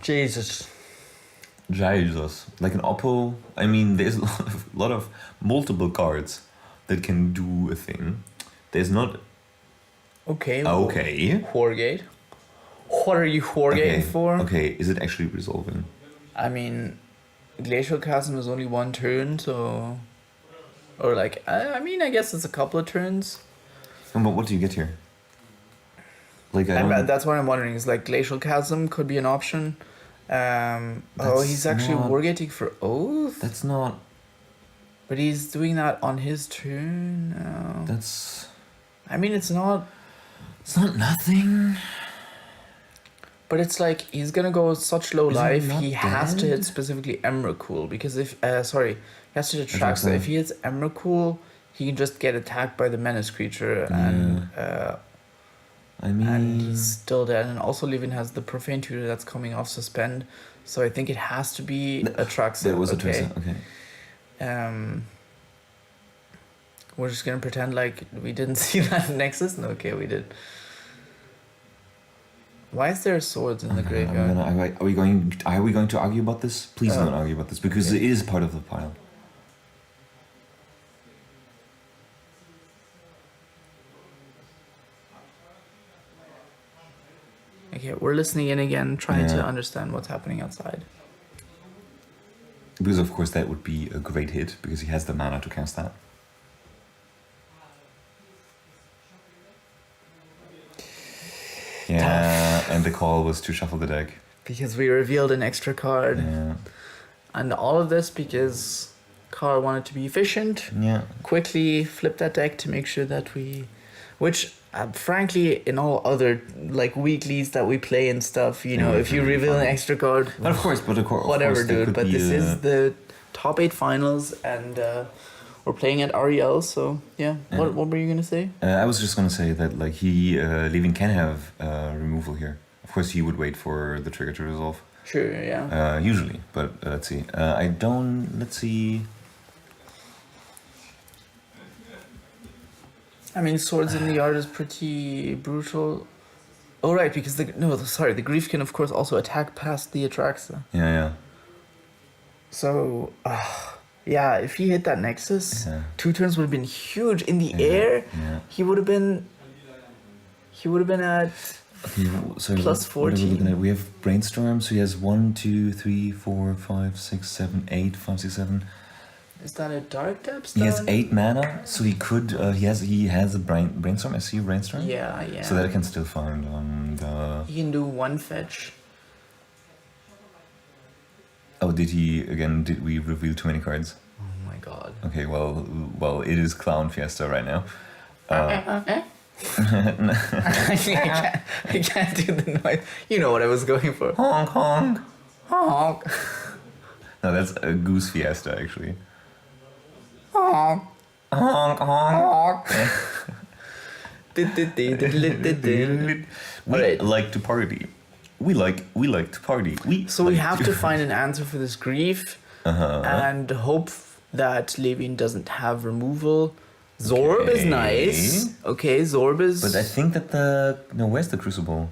S3: Jesus.
S2: Jesus. Like an Oppo, I mean, there's a lot of multiple cards that can do a thing. There's not.
S3: Okay.
S2: Okay.
S3: Wargate. What are you wargating for?
S2: Okay, is it actually resolving?
S3: I mean, Glacial Chasm is only one turn, so. Or like, I mean, I guess it's a couple of turns.
S2: But what do you get here? Like I
S3: And
S2: don't.
S3: that's what I'm wondering. Is like Glacial Chasm could be an option. He's actually
S2: not-
S3: wargating for Oath,
S2: That's not.
S3: but he's doing that on his turn. No.
S2: That's.
S3: I mean, it's not.
S2: It's not nothing.
S3: But it's like he's gonna go with such low
S2: Is it
S3: life.
S2: not
S3: He has to
S2: dead?
S3: hit specifically Emrakul because if he has to hit Traxa.
S2: so.
S3: If he hits Emrakul, he can just get attacked by the menace creature and
S2: I mean.
S3: and he's still dead. And also Lewin has the profane tutor that's coming off suspend, so I think it has to be a Traxa.
S2: There was a
S3: okay.
S2: Traxa. Okay.
S3: We're just gonna pretend like we didn't see that Nexus. No, okay, we did. Why is there swords in the graveyard?
S2: Are we going to argue about this? Please don't argue about this because it is part of the pile.
S3: Okay, we're listening in again, trying to
S2: Yeah.
S3: understand what's happening outside.
S2: Because of course that would be a great hit because he has the mana to cast that. Yeah, and the call was to shuffle the deck.
S3: Because we revealed an extra card.
S2: Yeah.
S3: And all of this because Karl wanted to be efficient,
S2: Yeah.
S3: quickly flip that deck to make sure that we... Which, frankly, in all other like weeklies that we play and stuff, you know,
S2: Yeah,
S3: if you
S2: really
S3: reveal an
S2: fun.
S3: extra card,
S2: But of course,
S3: whatever,
S2: there
S3: dude.
S2: could
S3: But
S2: be
S3: this
S2: a-
S3: is the top 8 finals, and we're playing at REL, so yeah. What were you gonna say?
S2: I was just gonna say that like Lewin can have removal here. Of course, he would wait for the trigger to resolve.
S3: Sure, yeah.
S2: Usually, but let's see. Let's see.
S3: I mean, swords in the yard is pretty brutal. Oh right, because the Grief can of course also attack past the Atraxa.
S2: Yeah.
S3: So, yeah, if he hit that Nexus,
S2: Yeah.
S3: 2 turns would have been huge in the air.
S2: Yeah.
S3: He would have been at
S2: Okay, so
S3: Plus
S2: what are we
S3: 14.
S2: looking at? We have brainstorm. So he has 1, 2, 3, 4, 5, 6, 7, 8, 5, 6, 7.
S3: Is that a Dark Depths?
S2: He has 8 mana, so he could. He has a brainstorm. I see a brainstorm.
S3: Yeah.
S2: So that I can still find the.
S3: He can do 1 fetch.
S2: Oh, did we reveal too many cards?
S3: Oh my god.
S2: Okay, well, it is Clown Fiesta right now.
S3: I can't do the noise. You know what I was going for.
S2: Honk honk.
S3: Honk.
S2: No, that's a Goose Fiesta actually.
S3: Honk.
S2: Honk honk.
S3: Honk.
S2: We
S3: Alright.
S2: like to party. We like to party.
S3: So we have to find an answer for this grief and hope that Lewin doesn't have removal. Zorb is
S2: Okay.
S3: nice. Okay, Zorb is...
S2: But I think that where's the Crucible?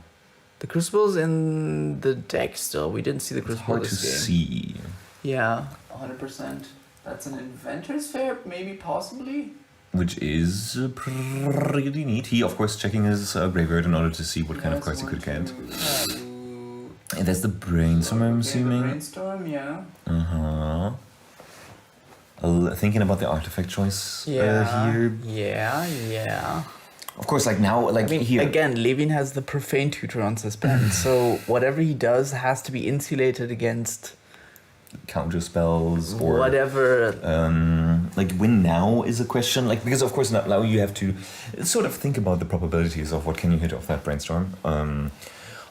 S3: The Crucible's in the deck still. We didn't see the
S2: It's
S3: Crucible
S2: hard to
S3: this game.
S2: see.
S3: Yeah, 100%. That's an Inventor's Fair, maybe, possibly?
S2: Which is pretty neat. He, of course, checking his graveyard in order to see what kind of cards he could get. And that's the Brainstorm, I'm assuming.
S3: Brainstorm, yeah.
S2: Uh-huh. Thinking about the artifact choice
S3: Yeah.
S2: here.
S3: Yeah.
S2: Of course, like now, like
S3: I mean,
S2: here.
S3: again, Lewin has the Profane Tutor on suspend, so whatever he does has to be insulated against
S2: Counter spells or
S3: whatever.
S2: like win now is a question, like because of course now you have to sort of think about the probabilities of what can you hit off that brainstorm.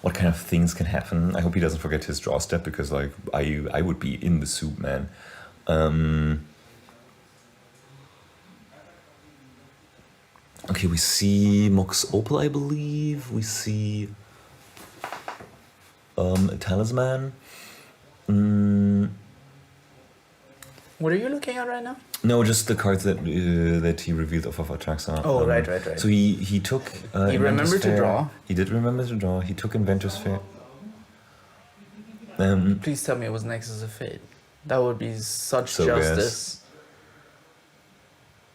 S2: What kind of things can happen. I hope he doesn't forget his draw step because like I would be in the soup, man. Okay, we see Mox Opal, I believe. We see a Talisman.
S3: What are you looking at right now?
S2: No, just the cards that that he revealed off of Atraxa.
S3: Oh, right.
S2: So he took.
S3: He remembered to draw.
S2: He did remember to draw. He took Inventor's Fair.
S3: Please tell me it was Nexus of Fate. That would be such
S2: So
S3: justice.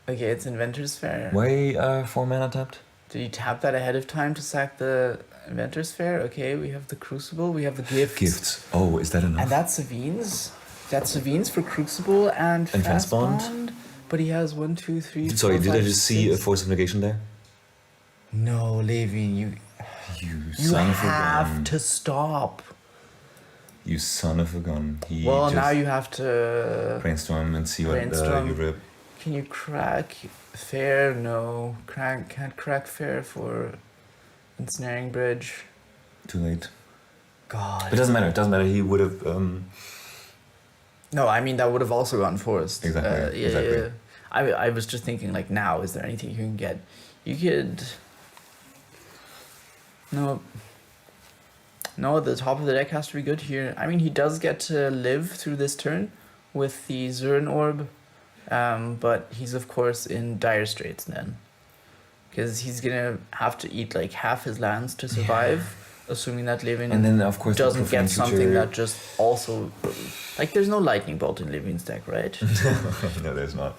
S3: Okay, it's Inventor's Fair.
S2: Why 4 mana tapped?
S3: Did he tap that ahead of time to sack the Inventor's Fair? Okay, we have the Crucible, we have the Gifts.
S2: Gifts. Oh, is that enough?
S3: And that's Savine's. That's Savine's for Crucible and Fast Bond. But he has 1, 2, 3.
S2: Sorry,
S3: 4,
S2: did
S3: 5,
S2: I just see a
S3: 6.
S2: Force of Negation there?
S3: No, Lewin, you
S2: son of a
S3: have
S2: gun.
S3: to stop.
S2: You son of a gun. He
S3: Well,
S2: just
S3: now you have to.
S2: brainstorm and see what
S3: Brainstorm.
S2: you rip.
S3: Can you crack Fair? No, can't crack Fair for Ensnaring Bridge.
S2: Too late.
S3: God.
S2: But it doesn't matter. It doesn't matter. He would have.
S3: No, I mean that would have also gone Forest.
S2: Exactly,
S3: Yeah,
S2: exactly.
S3: yeah. I was just thinking like now, is there anything you can get? You could. No, the top of the deck has to be good here. I mean, he does get to live through this turn with the Zurin Orb, but he's of course in dire straits then, because he's gonna have to eat like half his lands to survive. Assuming that Lewin
S2: And then of course
S3: doesn't get something
S2: Tutor-
S3: that just also like there's no lightning bolt in Lewin's deck, right?
S2: No, there's not.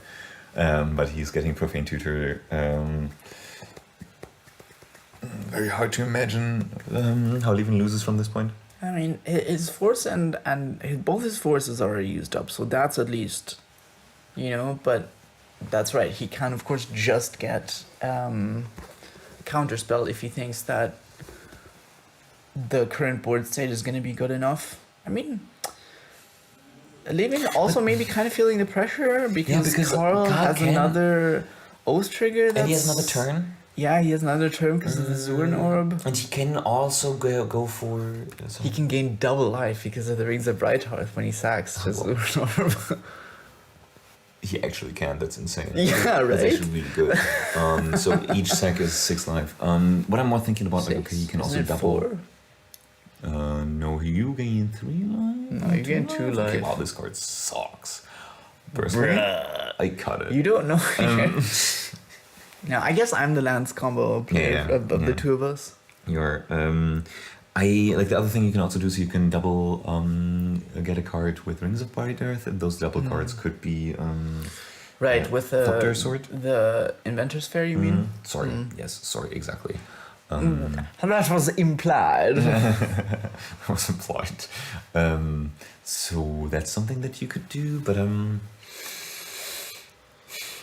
S2: But he's getting Profane Tutor. Very hard to imagine how Lewin loses from this point.
S3: I mean, his force and both his forces are already used up, so that's at least, But that's right. He can of course just get counterspell if he thinks that the current board state is going to be good enough. I mean, Lewin also maybe kind of feeling the pressure because Karl has another Oath trigger.
S2: And he has another turn.
S3: Yeah, he has another turn because of the Zurin Orb.
S2: And he can also go for...
S3: He can gain double life because of the Rings of Brighthearth when he sacks the Zurin Orb.
S2: He actually can. That's insane.
S3: Yeah, right?
S2: That's actually really good. So each sack is 6 life. What I'm more thinking about, like, okay, he can also
S3: Isn't it
S2: double...
S3: 4?
S2: No, you gain 3 life.
S3: No, you gain 2 life.
S2: Okay, wow, this card sucks. Personally, I cut it.
S3: You don't know. No, I guess I'm the Lance combo player of the two of us.
S2: You're I like the other thing you can also do is you can double get a card with Rings of Brighthearth, and those double cards could be
S3: right with the
S2: Thopter Sword?
S3: the Inventor's Fair. You mean?
S2: Sorry, yes, sorry, exactly.
S3: That was implied.
S2: That was implied. So that's something that you could do, but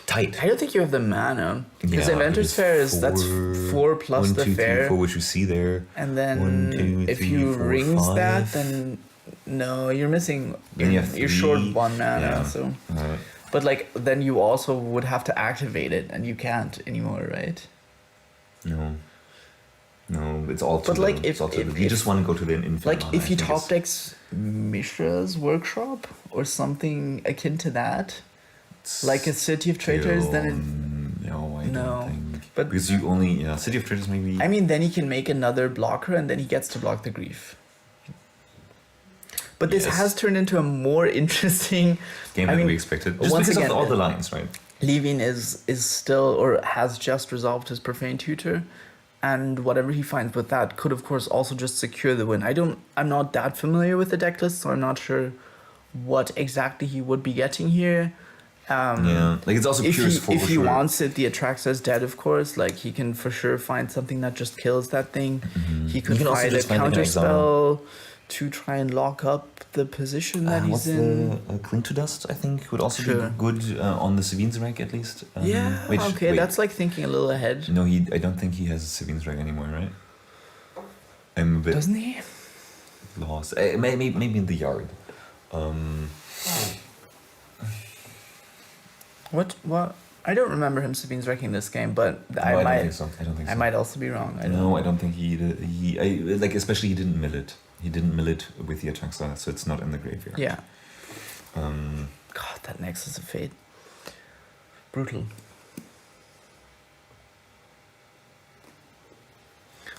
S2: tight.
S3: I don't think you have the mana because
S2: Yeah,
S3: Inventor's
S2: it's
S3: Fair is that's 4 plus
S2: 1,
S3: the
S2: 2, 3,
S3: fair,
S2: 4, which you see there.
S3: and then
S2: 1, 2,
S3: if
S2: 3,
S3: you
S2: 4,
S3: rings
S2: 5.
S3: that, then no, you're missing.
S2: Then you have
S3: You're short
S2: 3,
S3: 1 mana,
S2: yeah.
S3: so.
S2: Right.
S3: But like then you also would have to activate it, and you can't anymore, right?
S2: No, it's all too
S3: But, like,
S2: little. It's all too
S3: if-
S2: little. You just want to go to the infinite.
S3: Like
S2: mana,
S3: if he
S2: I think
S3: top
S2: it's-
S3: decks Mishra's Workshop or something akin to that, like a City of Traitors, then
S2: No, I
S3: No,
S2: don't think.
S3: but-
S2: because you only City of Traitors maybe.
S3: I mean, then he can make another blocker, and then he gets to block the grief. But this
S2: Yes.
S3: has turned into a more interesting
S2: game
S3: I
S2: than
S3: mean,
S2: we expected. Just
S3: once
S2: because
S3: again,
S2: of all the lines, right?
S3: Lewin is still or has just resolved his Profane Tutor, and whatever he finds with that could of course also just secure the win. I'm not that familiar with the deck list, so I'm not sure what exactly he would be getting here.
S2: Yeah, like it's also
S3: If
S2: pure
S3: he,
S2: for
S3: if he
S2: sure.
S3: wants it, the Atraxa's dead, of course. Like he can for sure find something that just kills that thing. He could
S2: can also
S3: find a
S2: just find an
S3: counterspell to try and lock up the position that
S2: What's
S3: he's in.
S2: the Cling to Dust? I think would also
S3: Sure.
S2: be good on the Savine's rank at least.
S3: Yeah, okay, that's like thinking a little ahead.
S2: No, I don't think he has a Savine's rank anymore, right? I'm a bit
S3: Doesn't he?
S2: lost. Maybe in the yard.
S3: What? I don't remember him Sabine's wrecking this game, but
S2: No,
S3: I
S2: I
S3: might.
S2: don't think so. I don't think
S3: I
S2: so.
S3: might also be wrong. I don't
S2: No,
S3: know.
S2: I don't think like especially he didn't mill it. He didn't mill it with the Atraxa, so it's not in the graveyard.
S3: Yeah.
S2: Um,
S3: God, that Nexus of Fate. Brutal.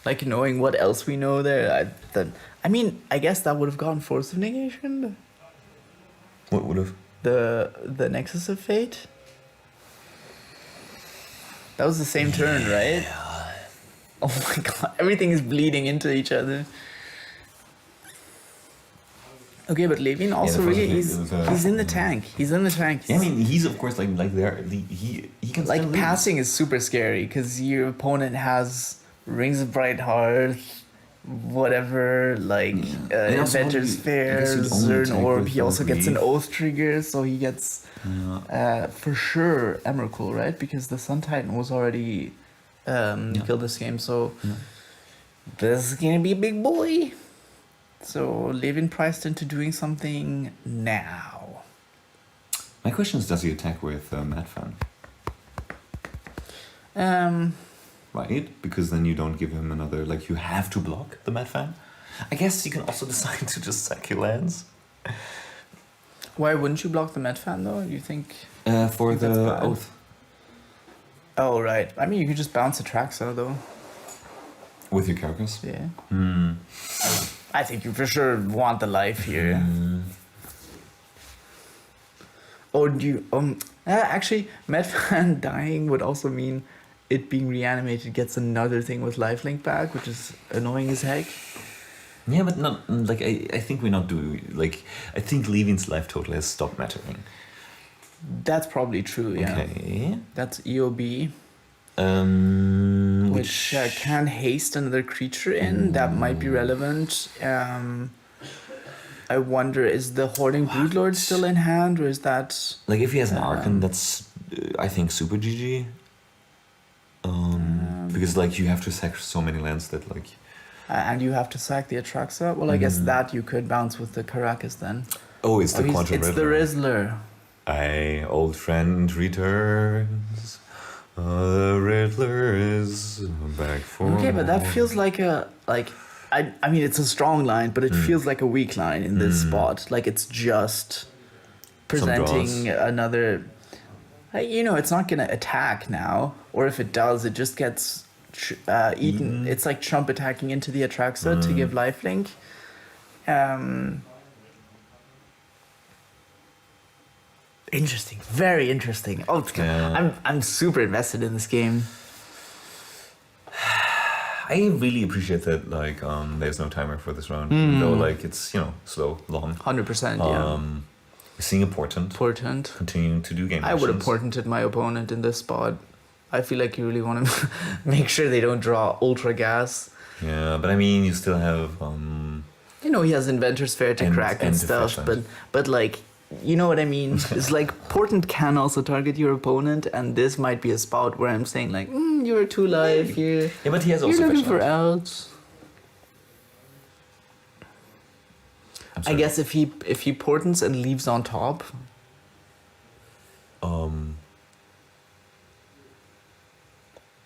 S3: Like knowing what else we know there, I mean, I guess that would have gone Force of Negation.
S2: what would have?
S3: the Nexus of Fate. That was the same turn, right? Oh my god, everything is bleeding into each other. Okay, but Lewin also
S2: the
S3: really
S2: first thing is,
S3: he's in the tank. He's in the tank.
S2: Yeah, I mean, he's of course like there. He can
S3: Like
S2: still lose.
S3: passing is super scary because your opponent has Rings of Bright Hearth, whatever, like
S2: And also
S3: Inventor's
S2: only- I
S3: Fair,
S2: guess you'd only
S3: Zern
S2: attack
S3: Orb.
S2: with
S3: He also gets an
S2: Grief.
S3: Oath trigger, so he gets for sure Emrakul, right? Because the Sun Titan was already killed this game, so this is gonna be a big boy. So Lewin priced into doing something now.
S2: My question is, does he attack with Mad Fan? Right? Because then you don't give him another, like, you have to block the Mad Fan. I guess you can also decide to just sack your lands.
S3: Why wouldn't you block the Met Fan though? You think?
S2: For
S3: That's
S2: the
S3: bad.
S2: Oath.
S3: Oh right. I mean, you could just bounce the Traxa though.
S2: With your carcass.
S3: Yeah.
S2: Hmm.
S3: I think you for sure want the life here. Or do you actually Met Fan dying would also mean it being reanimated gets another thing with lifelink back, which is annoying as heck.
S2: Yeah, but not, like, I think we're not doing, like, I think Lewin's life total has stopped mattering.
S3: That's probably true, yeah.
S2: Okay.
S3: That's EOB, which can haste another creature in. That might be relevant. I wonder, is the Hoarding Broodlord still in hand, or is that...
S2: Like, if he has an Archon, that's, I think, super GG. Because, like, you have to sack so many lands that, like...
S3: and you have to sack the Atraxa? Well, I guess that you could bounce with the Caracas then.
S2: Oh, it's the Quantum
S3: It's the Rizzler.
S2: Aye, old friend returns. The Riddler is back for
S3: Okay, but that
S2: more.
S3: feels like a... I mean, it's a strong line, but it feels like a weak line in this spot. Like, it's just presenting another... it's not going to attack now. Or if it does, it just gets eaten. It's like Trump attacking into the Atraxa to give lifelink. Interesting. Very interesting. Oh, I'm super invested in this game.
S2: I really appreciate that, like, there's no timer for this round. Even though, like, it's, slow, long.
S3: 100%, yeah.
S2: Seeing a portent.
S3: Portent.
S2: Continuing to do game
S3: I would have
S2: actions.
S3: portented my opponent in this spot. I feel like you really want to make sure they don't draw Ultra Gas.
S2: Yeah, but I mean, you still have...
S3: He has Inventor's Fair to crack and stuff,
S2: Deficient.
S3: but like, you know what I mean? It's like, Portent can also target your opponent, and this might be a spot where I'm saying, like, you're 2 life here.
S2: Yeah, but he has also
S3: You're looking
S2: Fetch
S3: for
S2: Land.
S3: outs. I guess if he portents and leaves on top,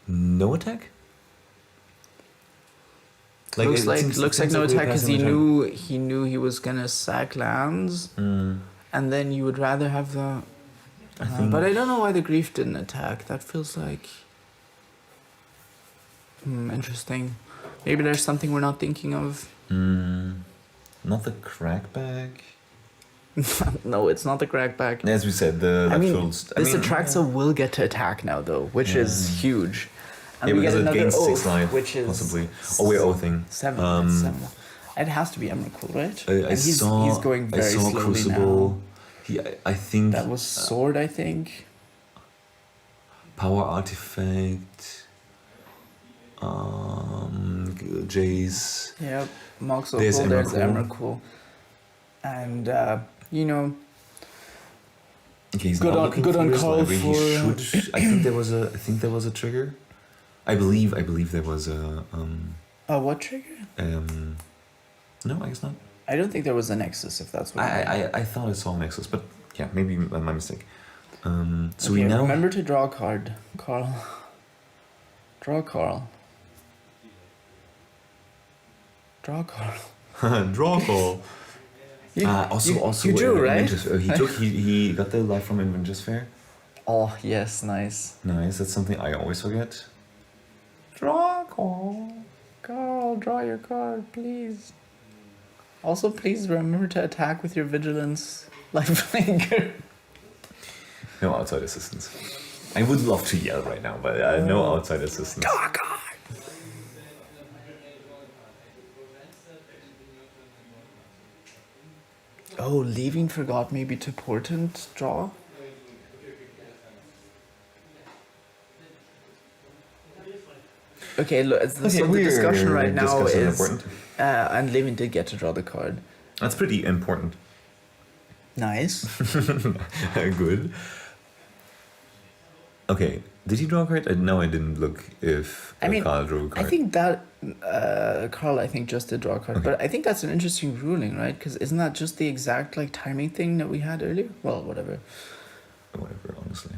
S2: no attack?
S3: looks
S2: it
S3: like
S2: seems-
S3: looks
S2: it
S3: like
S2: seems
S3: no
S2: we're
S3: attack because
S2: passing
S3: he knew he was gonna sack lands, and then you would rather have the. But I don't know why the Grief didn't attack. That feels like. Interesting. Maybe there's something we're not thinking of.
S2: Not the crackback.
S3: No, it's not the crackback.
S2: As we said, the
S3: I mean,
S2: lateral
S3: this Atraxa will get to attack now, though, which is huge. And
S2: Yeah,
S3: we get
S2: because it
S3: another
S2: gains 6
S3: oath,
S2: life,
S3: which is
S2: possibly. Oh, we're oathing.
S3: 7. 7. It has to be Emrakul, right?
S2: I
S3: And he's going very
S2: I saw
S3: slowly
S2: Crucible.
S3: now.
S2: I think
S3: That was Sword, I think.
S2: Power Artifact. Jace.
S3: Yep. Mox
S2: There's
S3: Opal, there's
S2: Emrakul.
S3: Emrakul. And,
S2: Okay, he's
S3: Good
S2: not
S3: on-
S2: looking
S3: good on
S2: furious,
S3: Karl
S2: but he
S3: for-
S2: should. I think there was a trigger. I believe there was a
S3: what trigger?
S2: No, I guess not.
S3: I don't think there was a Nexus, if that's what you mean.
S2: I thought I saw a Nexus, but yeah, maybe my mistake. So
S3: Okay,
S2: we now
S3: remember to draw a card, Karl. Draw Karl. Draw Karl.
S2: draw call. Also,
S3: you drew, right?
S2: He got the life from Inventor's Fair.
S3: Oh, yes, nice.
S2: Nice. That's something I always forget.
S3: Draw Karl. Karl, draw your card, please. Also, please remember to attack with your Vigilance Lifelinker.
S2: No outside assistance. I would love to yell right now, but no outside assistance.
S3: Draw card. Oh, Lewin forgot maybe to portent draw. Okay, look, so the discussion right now is, and Lewin did get to draw the card.
S2: That's pretty important.
S3: Nice.
S2: Good. Okay, did he draw a card? No, I didn't look if Karl drew a card.
S3: I think that Karl, just did draw a card, but I think that's an interesting ruling, right? Because isn't that just the exact like timing thing that we had earlier? Well, whatever.
S2: Whatever, honestly.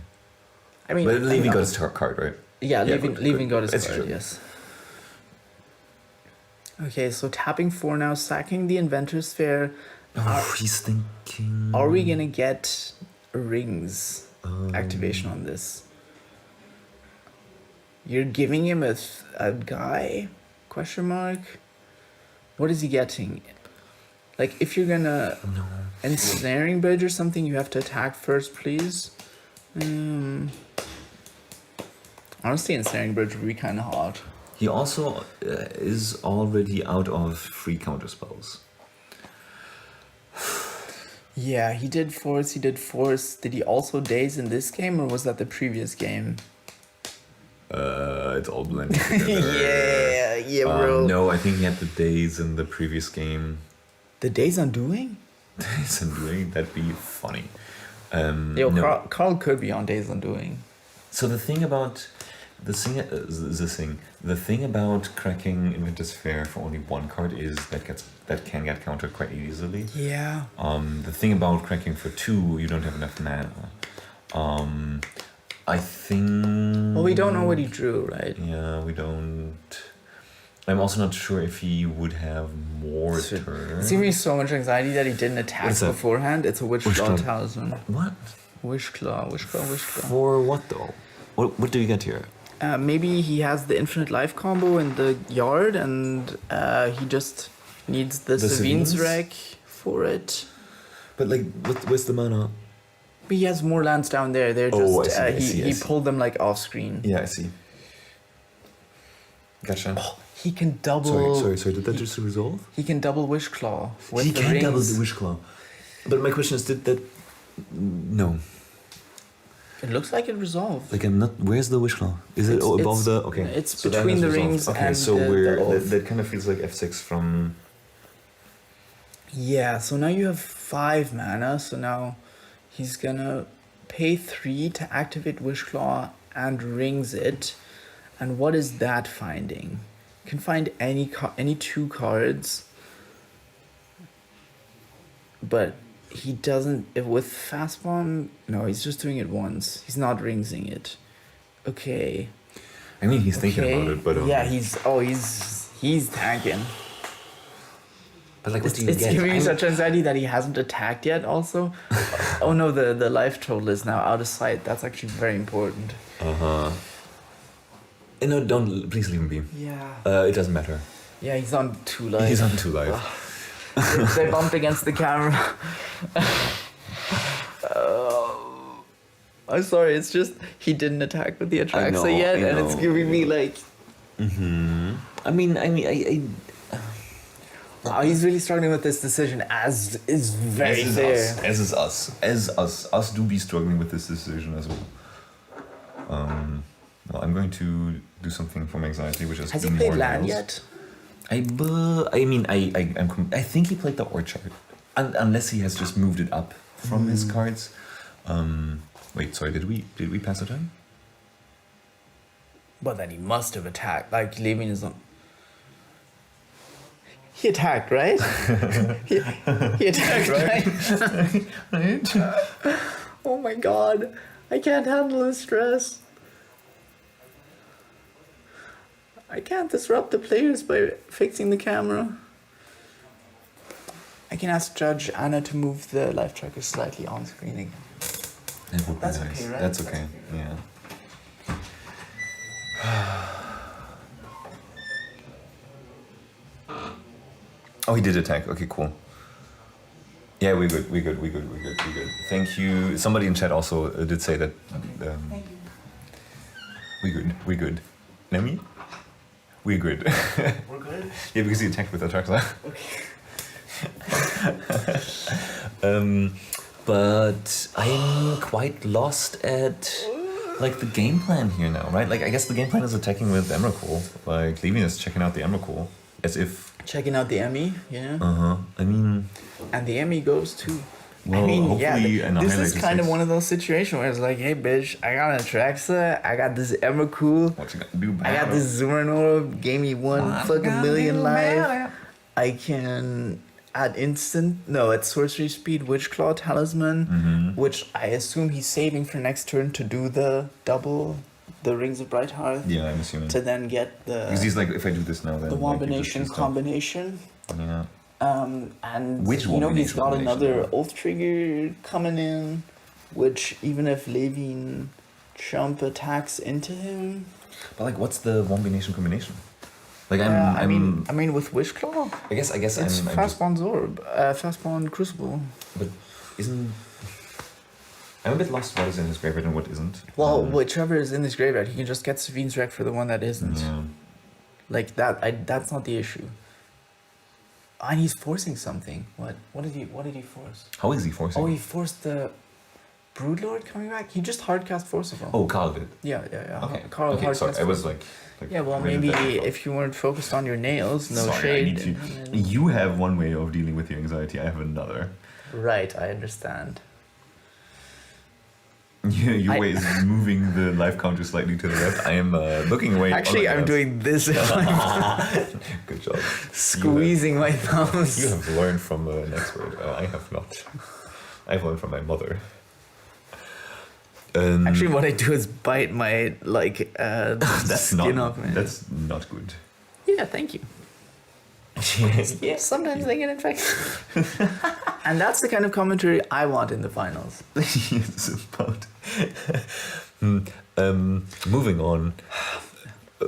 S3: I mean,
S2: but Lewin got his card, right?
S3: Yeah, Lewin got his
S2: That's
S3: card.
S2: true.
S3: Yes. Okay, so tapping 4 now, sacking the Inventor Sphere.
S2: He's thinking.
S3: Are we gonna get rings activation on this? You're giving him a guy? Question mark. What is he getting? Like, if you're gonna ensnaring bridge or something, you have to attack first, please. Honestly, ensnaring bridge would be kind of hard.
S2: He also is already out of free counter spells.
S3: Yeah, he did force. Did he also daze in this game, or was that the previous game?
S2: It's all blended together.
S3: yeah, bro.
S2: No, I think he had the days in the previous game.
S3: The Days Undoing?
S2: Days Undoing? That'd be funny.
S3: No. Karl could be on Days Undoing.
S2: So the thing about the thing about cracking Inventor Sphere for only one card is that can get countered quite easily.
S3: Yeah.
S2: The thing about cracking for 2, you don't have enough mana. I think.
S3: Well, we don't know what he drew, right?
S2: Yeah, we don't. I'm also not sure if he would have more turns.
S3: It's giving me so much anxiety that he didn't attack beforehand. It's a Witch Claw talisman.
S2: What?
S3: Wish Claw.
S2: For what though? What do you get here?
S3: Maybe he has the infinite life combo in the yard, and he just needs the Savine's Wreck for it.
S2: But like, where's the mana?
S3: But he has more lands down there. They're just
S2: I see.
S3: he pulled them like off screen.
S2: Yeah, I see. Gotcha.
S3: Oh, he can double.
S2: Sorry. Did that just resolve?
S3: He can double Wish Claw with
S2: he
S3: the
S2: can
S3: rings.
S2: double the Wish Claw. But my question is, did that? No.
S3: It looks like it resolved.
S2: Like I'm not. Where's the Wish Claw? Is it above the? Okay.
S3: It's
S2: so
S3: between the rings
S2: okay,
S3: and
S2: so
S3: the
S2: that kind of feels like F6 from.
S3: Yeah. So now you have 5 mana. So now he's gonna pay 3 to activate Wish Claw and rings it. And what is that finding? You can find any 2 cards. But he doesn't with Fast Bomb. No, he's just doing it once. He's not ringsing it. Okay.
S2: I mean, he's thinking about it, but
S3: yeah, he's tanking.
S2: But like, what do you
S3: It's
S2: get?
S3: giving me such anxiety that he hasn't attacked yet. Also, oh no, the life total is now out of sight. That's actually very important.
S2: No, don't please leave him be.
S3: Yeah.
S2: It doesn't matter.
S3: Yeah, he's on 2 life.
S2: He's on 2 life.
S3: They bumped against the camera. I'm sorry, it's just he didn't attack with the Atraxa yet, and it's giving me like.
S2: I mean,
S3: Wow, he's really struggling with this decision, as is very fair.
S2: As us do be struggling with this decision as well. Well, I'm going to do something from anxiety, which is.
S3: Has he played land yet?
S2: I think he played the Orchard, unless he has just moved it up from his cards. Wait, sorry, did we pass the turn?
S3: But then he must have attacked. Like Lewin is on. He attacked, right? he attacked, right? Oh my god, I can't handle the stress. I can't disrupt the players by fixing the camera. I can ask Judge Anna to move the life tracker slightly on screen again.
S2: That would be
S3: That's
S2: nice.
S3: okay, right?
S2: That's okay, yeah. Oh, he did attack. Okay, cool. Yeah, we're good. Thank you. Somebody in chat also did say that.
S3: Thank you.
S2: We're good. Nami? We're good.
S3: We're good?
S2: Yeah, because he attacked with the tractor.
S3: Okay.
S2: But I'm quite lost at like the game plan here now, right? Like I guess the game plan is attacking with Emrakul. Like Lewin is checking out the Emrakul as if
S3: Checking out the Emmy,
S2: I mean,
S3: And the Emmy goes too.
S2: well,
S3: I mean,
S2: hopefully
S3: yeah,
S2: an
S3: this
S2: Highlander
S3: is kind of
S2: 6.
S3: one of those situations where it's like, hey, bitch, I got an Atraxa, I got this Emrakul,
S2: What you gonna do?
S3: I got this Zoomer gave me one fucking million life. I can at sorcery speed Witchclaw Talisman, which I assume he's saving for next turn to do the double, the Rings of Bright Hearth,
S2: Yeah, I'm assuming.
S3: to then get
S2: Because he's like, if I do this now, then
S3: the
S2: like, you just
S3: Wombination
S2: do stuff.
S3: combination.
S2: Yeah.
S3: And
S2: Which
S3: he's
S2: Wombination
S3: got another
S2: combination?
S3: Oath Trigger coming in, which even if Lewin Chump attacks into him,
S2: But like, what's the Wombination combination? Like
S3: I mean with Wishclaw,
S2: I guess
S3: it's
S2: I'm just,
S3: Fastbond Zorb, Fastbond Crucible.
S2: but isn't I'm a bit lost what is in his graveyard and what isn't.
S3: Well, whichever is in this graveyard, he can just get Savine's Wreck for the one that isn't.
S2: Yeah.
S3: Like that, that's not the issue. And he's forcing something. What did he force?
S2: How is he forcing?
S3: Oh, he forced the Broodlord coming back. He just hardcast Forcible.
S2: Oh, Karl did.
S3: Yeah.
S2: Okay.
S3: Karl
S2: Okay, sorry.
S3: hardcast
S2: I was
S3: Forcible.
S2: like
S3: Yeah, well,
S2: where did
S3: maybe
S2: that come from?
S3: if you weren't focused on your nails, no
S2: Sorry,
S3: shade.
S2: I need to. You have one way of dealing with your anxiety. I have another.
S3: Right, I understand.
S2: Your way is moving the life counter slightly to the left. I am looking away.
S3: Actually,
S2: on
S3: I'm
S2: the
S3: doing this,
S2: Good job.
S3: squeezing my thumbs.
S2: You have learned from an expert. I have not. I've learned from my mother.
S3: Actually, what I do is bite my
S2: that's
S3: skin
S2: not.
S3: off, man.
S2: That's not good.
S3: Yeah, thank you. Yeah, sometimes they get infected. And that's the kind of commentary I want in the finals.
S2: It's about. Moving on.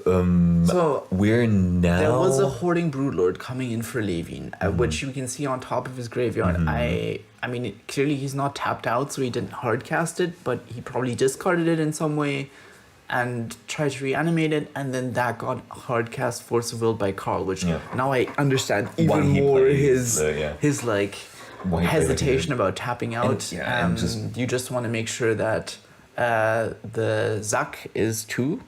S3: So
S2: We're now.
S3: there was a Hoarding Broodlord coming in for Lewin, which you can see on top of his graveyard. I mean, clearly he's not tapped out, so he didn't hardcast it, but he probably discarded it in some way and tried to reanimate it, and then that got hardcast Force of Will by Karl, which now I understand
S2: Why
S3: even
S2: he
S3: more
S2: plays,
S3: his like
S2: Why he played
S3: hesitation
S2: it.
S3: about tapping out.
S2: And
S3: You just want to make sure that the Zack is 2,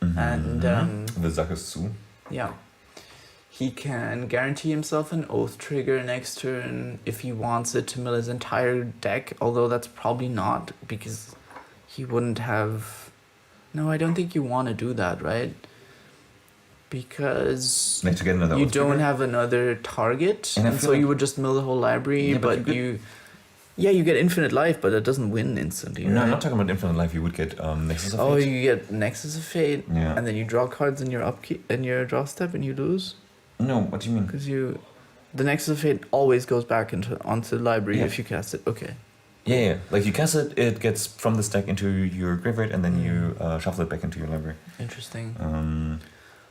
S3: and
S2: The Zack is zu.
S3: yeah. He can guarantee himself an Oath Trigger next turn if he wants it to mill his entire deck, although that's probably not, because he wouldn't have... No, I don't think you want to do that, right? Because
S2: Like to get another
S3: you
S2: Oath
S3: don't
S2: Trigger?
S3: have another target,
S2: And I
S3: and
S2: feel
S3: so
S2: like-
S3: you would just mill the whole library,
S2: Yeah,
S3: but
S2: but
S3: you... Yeah, you get infinite life, but it doesn't win instantly,
S2: No, I'm
S3: right?
S2: not talking about Infinite Life. You would get Nexus of
S3: Oh,
S2: Fate.
S3: you get Nexus of Fate,
S2: Yeah.
S3: and then you draw cards in your upkeep, in your draw step, and you lose.
S2: No, what do you mean?
S3: Because the Nexus of Fate always goes back onto the library
S2: Yeah.
S3: if you cast it. Okay.
S2: Yeah. Like you cast it, it gets from the stack into your graveyard, and then you shuffle it back into your library.
S3: Interesting.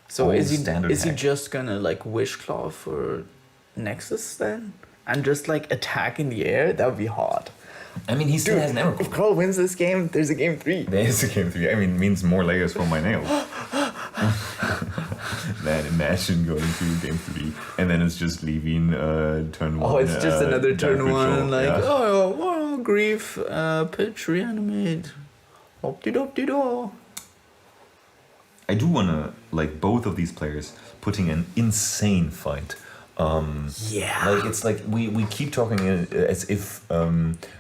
S3: So
S2: all
S3: is he
S2: standard hack.
S3: just gonna like Wishclaw for Nexus then, and just like attack in the air? That would be hot.
S2: I mean, he still has an
S3: If
S2: Emrakul.
S3: Karl wins this game, there's a game 3.
S2: There's a game 3. I mean, means more layers for my nails. Man, imagine going to game 3, and then it's just leaving turn 1.
S3: Oh, it's just another turn
S2: Dark
S3: 1.
S2: Ritual,
S3: Like,
S2: yeah.
S3: oh, grief, pitch, reanimate, hop-de-dop-de-do.
S2: I do wanna like both of these players putting an insane fight.
S3: Yeah.
S2: Like it's like we keep talking as if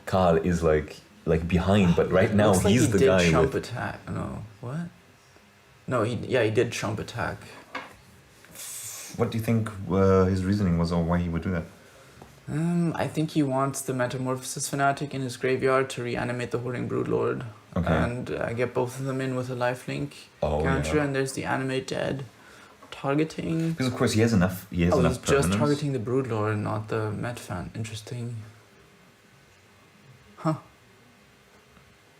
S2: Karl is like behind, but right now
S3: Looks like
S2: he's
S3: he
S2: the
S3: did
S2: guy
S3: chump
S2: with.
S3: attack. No, what? No, he did chump attack.
S2: What do you think his reasoning was, or why he would do that?
S3: I think he wants the Metamorphosis Fanatic in his graveyard to reanimate the Hoarding Broodlord.
S2: Okay.
S3: And get both of them in with a lifelink counter,
S2: yeah.
S3: and there's the Animate Dead targeting.
S2: Because of course he has enough. He has
S3: Oh,
S2: enough
S3: he's just
S2: permanents.
S3: targeting the Broodlord, not the Metfan. Interesting. Huh.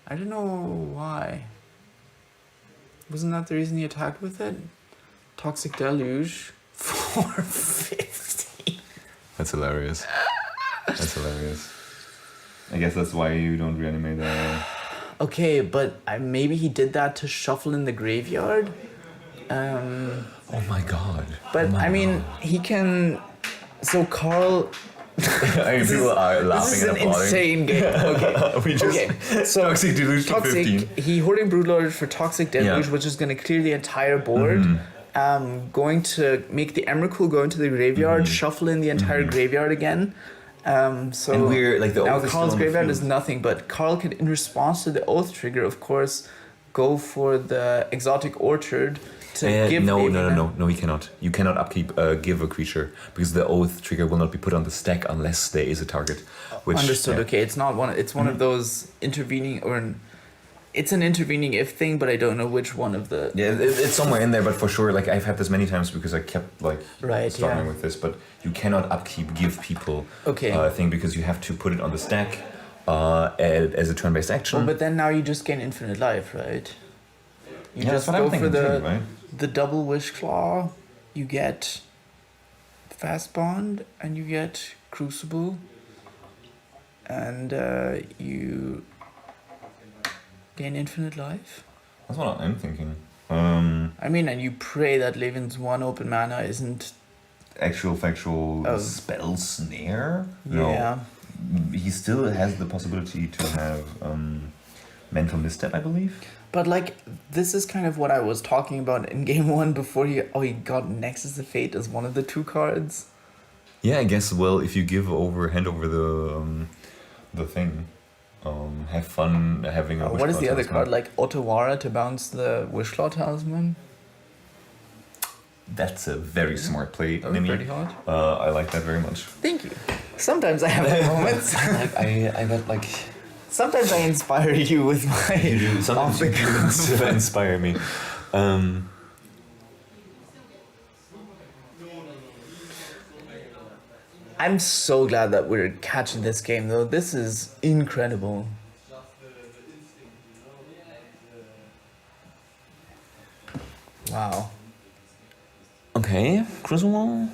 S3: I don't know why. Wasn't that the reason he attacked with it? Toxic Deluge. 450.
S2: That's hilarious. That's hilarious. I guess that's why you don't reanimate
S3: Okay, but maybe he did that to shuffle in the graveyard.
S2: Oh my god.
S3: But I mean, he can. So Karl.
S2: I mean, people are laughing
S3: This is
S2: and
S3: an
S2: applauding.
S3: insane game. Okay.
S2: We just
S3: So
S2: Toxic Deluge to 15.
S3: Toxic. He hoarding Broodlord for Toxic Deluge,
S2: Yeah.
S3: which is going to clear the entire board. Going to make the Emrakul go into the graveyard, shuffle in the entire graveyard again. So
S2: And we're like the
S3: now
S2: Oath is
S3: Karl's
S2: still on the
S3: graveyard
S2: field.
S3: is nothing, but Karl can, in response to the Oath trigger, of course, go for the Exotic Orchard to give.
S2: No, he cannot. You cannot upkeep give a creature because the Oath trigger will not be put on the stack unless there is a target. Which,
S3: Understood.
S2: yeah.
S3: Okay, it's not one. It's one of those intervening it's an intervening if thing, but I don't know which one of the.
S2: Yeah, it's somewhere in there, but for sure, like I've had this many times because I kept like struggling with this. But you cannot upkeep give people thing because you have to put it on the stack as a turn-based action.
S3: Well, but then now you just gain infinite life, right? You
S2: Yeah,
S3: just
S2: that's what I'm
S3: go for
S2: thinking
S3: the
S2: too, right?
S3: the double wish claw. You get fast bond and you get crucible, and you gain infinite life.
S2: That's what I'm thinking.
S3: I mean, and you pray that Levin's one open mana isn't.
S2: Actual factual spell snare. No.
S3: Yeah.
S2: He still has the possibility to have mental misstep, I believe.
S3: But like, this is kind of what I was talking about in game one before he got Nexus of Fate as one of the 2 cards.
S2: Yeah, I guess. Well, if you hand over the thing, have fun having a.
S3: What is the other
S2: Talisman.
S3: card? Like Otawara to bounce the Wishclaw Talisman?
S2: That's a very smart play,
S3: That was
S2: Nimi.
S3: pretty hard.
S2: I like that very much.
S3: Thank you. Sometimes I have that moments.
S2: I got like.
S3: Sometimes I inspire you with my.
S2: You do sometimes you do inspire me.
S3: I'm so glad that we're catching this game though. This is incredible. Wow.
S2: Okay, Crucible.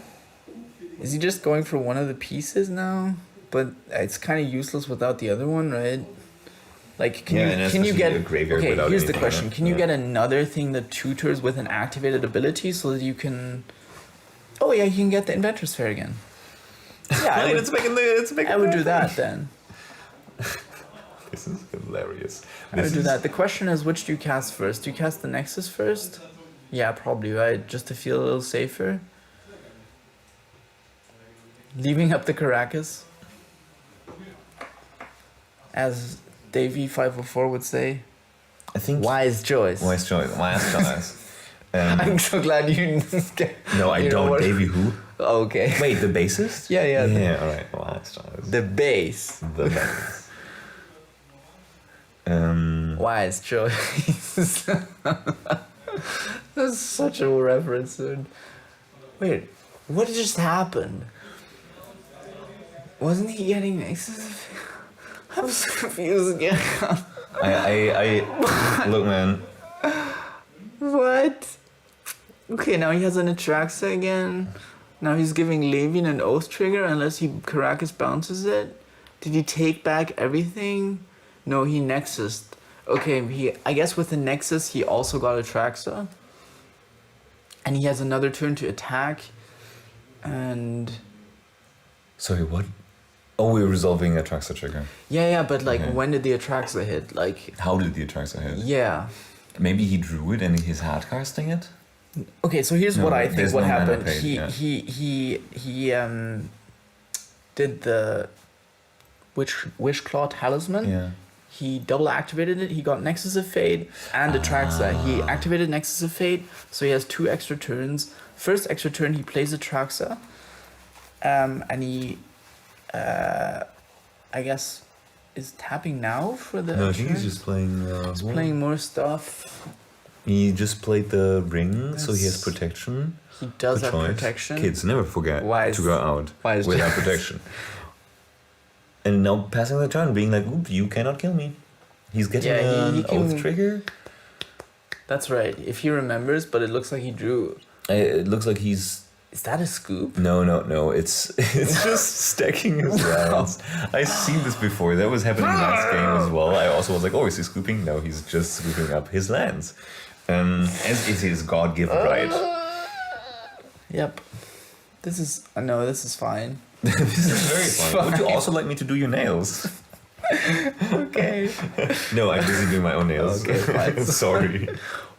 S3: Is he just going for one of the pieces now? But it's kind of useless without the other one, right? Like, can you get?
S2: A graveyard
S3: Okay,
S2: without
S3: here's the
S2: anything,
S3: question:
S2: right?
S3: Can you
S2: Yeah.
S3: get another thing that tutors with an activated ability so that you can? Oh yeah, you can get the Inventor's Sphere again. Yeah, I would do that then.
S2: This is hilarious.
S3: I would do that. The question is, which do you cast first? Do you cast the Nexus first? Yeah, probably, right? Just to feel a little safer. Leaving up the Caracas. As Davey 504 would say.
S2: I think.
S3: Wise choice.
S2: Wise choice. Wise choice.
S3: I'm so glad you.
S2: No, I
S3: you know
S2: don't.
S3: what-
S2: Davey who?
S3: Okay.
S2: Wait, the bassist?
S3: Yeah.
S2: Yeah. All right. Wise choice.
S3: The bass.
S2: The bass.
S3: Wise choice. That's such a reference, dude. Wait, what just happened? Wasn't he getting Nexus? I'm so confused again.
S2: I look, man.
S3: What? Okay, now he has an Atraxa again. Now he's giving Lewin an Oath trigger unless he Caracas bounces it. Did he take back everything? No, he Nexused. Okay, I guess with the Nexus he also got Atraxa. And he has another turn to attack. And
S2: Sorry, what? Oh, we're resolving a Atraxa trigger.
S3: yeah, but like
S2: Okay.
S3: when did the Atraxa hit? Like
S2: How did the Atraxa hit?
S3: yeah.
S2: Maybe he drew it and he's hardcasting it?
S3: Okay, so here's
S2: No,
S3: what I think
S2: there's
S3: what
S2: no mana
S3: happened.
S2: paid, yeah.
S3: He did the Wishclaw Talisman.
S2: Yeah.
S3: He double activated it. He got Nexus of Fate and Atraxa. He activated Nexus of Fate, so he has 2 extra turns. First extra turn, he plays Atraxa, and he, I guess, is tapping now for the.
S2: No, I think he's
S3: turn?
S2: just playing.
S3: He's playing more stuff.
S2: He just played the ring, so he has
S3: Yes.
S2: protection.
S3: He does
S2: Good
S3: have
S2: choice.
S3: protection.
S2: Kids, never forget
S3: Wise-
S2: to go out
S3: wise
S2: without
S3: choice.
S2: protection. And now passing the turn, being like, "Oop, you cannot kill me." He's getting
S3: Yeah, he
S2: an
S3: can-
S2: oath trigger.
S3: That's right. If he remembers, but it looks like he drew.
S2: It looks like he's
S3: Is that a scoop?
S2: No. It's just stacking his lands. I've seen this before. That was happening last game as well. I also was like, oh, is he scooping? No, he's just scooping up his lands. As is his God-given right.
S3: Yep. This is fine.
S2: This is very fun. Would you also like me to do your nails?
S3: Okay.
S2: No, I'm busy doing my own nails.
S3: Okay, fine.
S2: Sorry.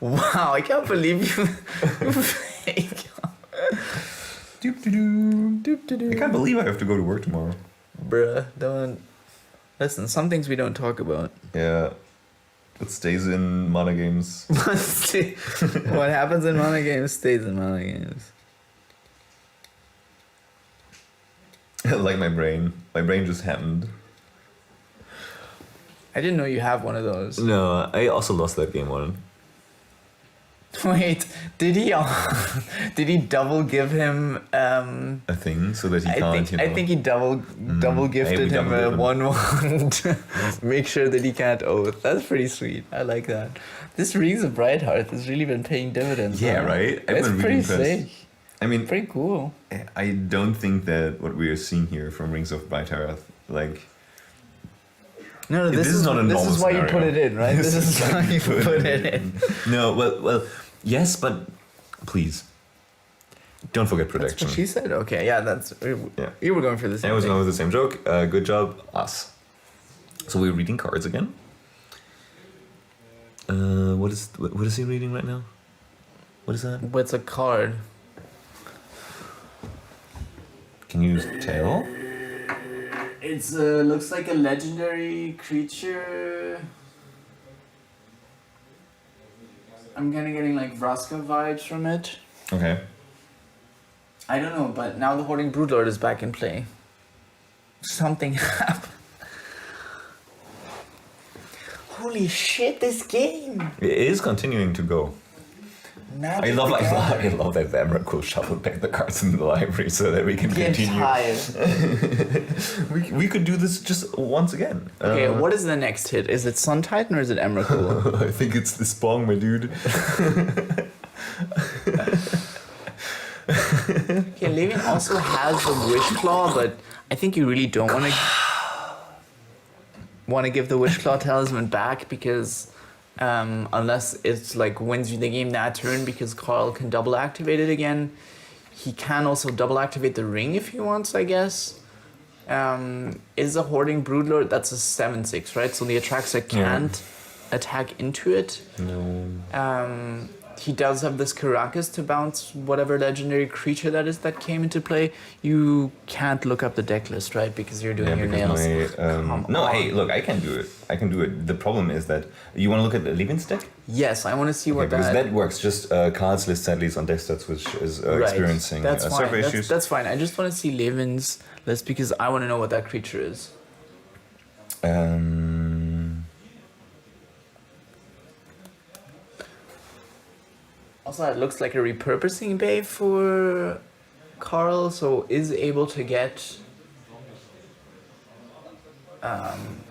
S3: Wow, I can't believe you fake.
S2: I can't believe I have to go to work tomorrow.
S3: Bruh, don't. Listen, some things we don't talk about.
S2: Yeah. It stays in mana games.
S3: What happens in mana games stays in mana games.
S2: Like my brain. My brain just happened.
S3: I didn't know you have one of those.
S2: No, I also lost that game one.
S3: Wait, did he double give him
S2: A thing so that he can't,
S3: I think he double gifted him a 1/1 to make sure that he can't oath. That's pretty sweet. I like that. This Rings of Brighthearth has really been paying dividends.
S2: Yeah,
S3: huh?
S2: right? I've
S3: That's
S2: been
S3: pretty
S2: really impressed.
S3: sick.
S2: I mean,
S3: Pretty cool.
S2: I don't think that what we are seeing here from Rings of Brighthearth, like...
S3: No,
S2: This is not a
S3: this
S2: normal
S3: is why you
S2: scenario.
S3: put it in, right? This is why you put it in.
S2: No, well, yes, but please, don't forget
S3: That's
S2: protection.
S3: what she said. Okay, yeah,
S2: Yeah.
S3: you were going for the same
S2: I was
S3: thing.
S2: going with the same joke. Good job, us. So we're reading cards again. What is he reading right now? What is that?
S3: What's a card?
S2: Can you tell?
S3: It's looks like a legendary creature. I'm kind of getting like Vraska vibes from it.
S2: Okay.
S3: I don't know, but now the Hoarding Broodlord is back in play. Something happened. Holy shit, this game!
S2: It is continuing to go. I love that the Emrakul shuffled back the cards in the library so that we can continue. we could do this just once again.
S3: Okay, what is the next hit? Is it Sun Titan or is it Emrakul?
S2: I think it's the Spong, my dude.
S3: Okay, Lewin also has the Wish Claw, but I think you really don't want to give the Wish Claw talisman back because unless it's like wins you the game that turn, because Karl can double activate it again. He can also double activate the ring if he wants, I guess. Is a Hoarding Broodlord, that's a 7/6, right? So the Atraxa can't attack into it.
S2: No.
S3: He does have this Caracas to bounce whatever legendary creature that is that came into play. You can't look up the deck list, right? Because you're doing your nails.
S2: Hey, look, I can do it. The problem is that you want to look at the Levin's deck?
S3: Yes, I want to see what
S2: Because that works. Just Karl's list sadly is on deck stats, which is experiencing
S3: that's fine.
S2: server issues.
S3: That's fine. I just want to see Levin's list because I want to know what that creature is. Also, it looks like a repurposing bay for Karl, so is able to get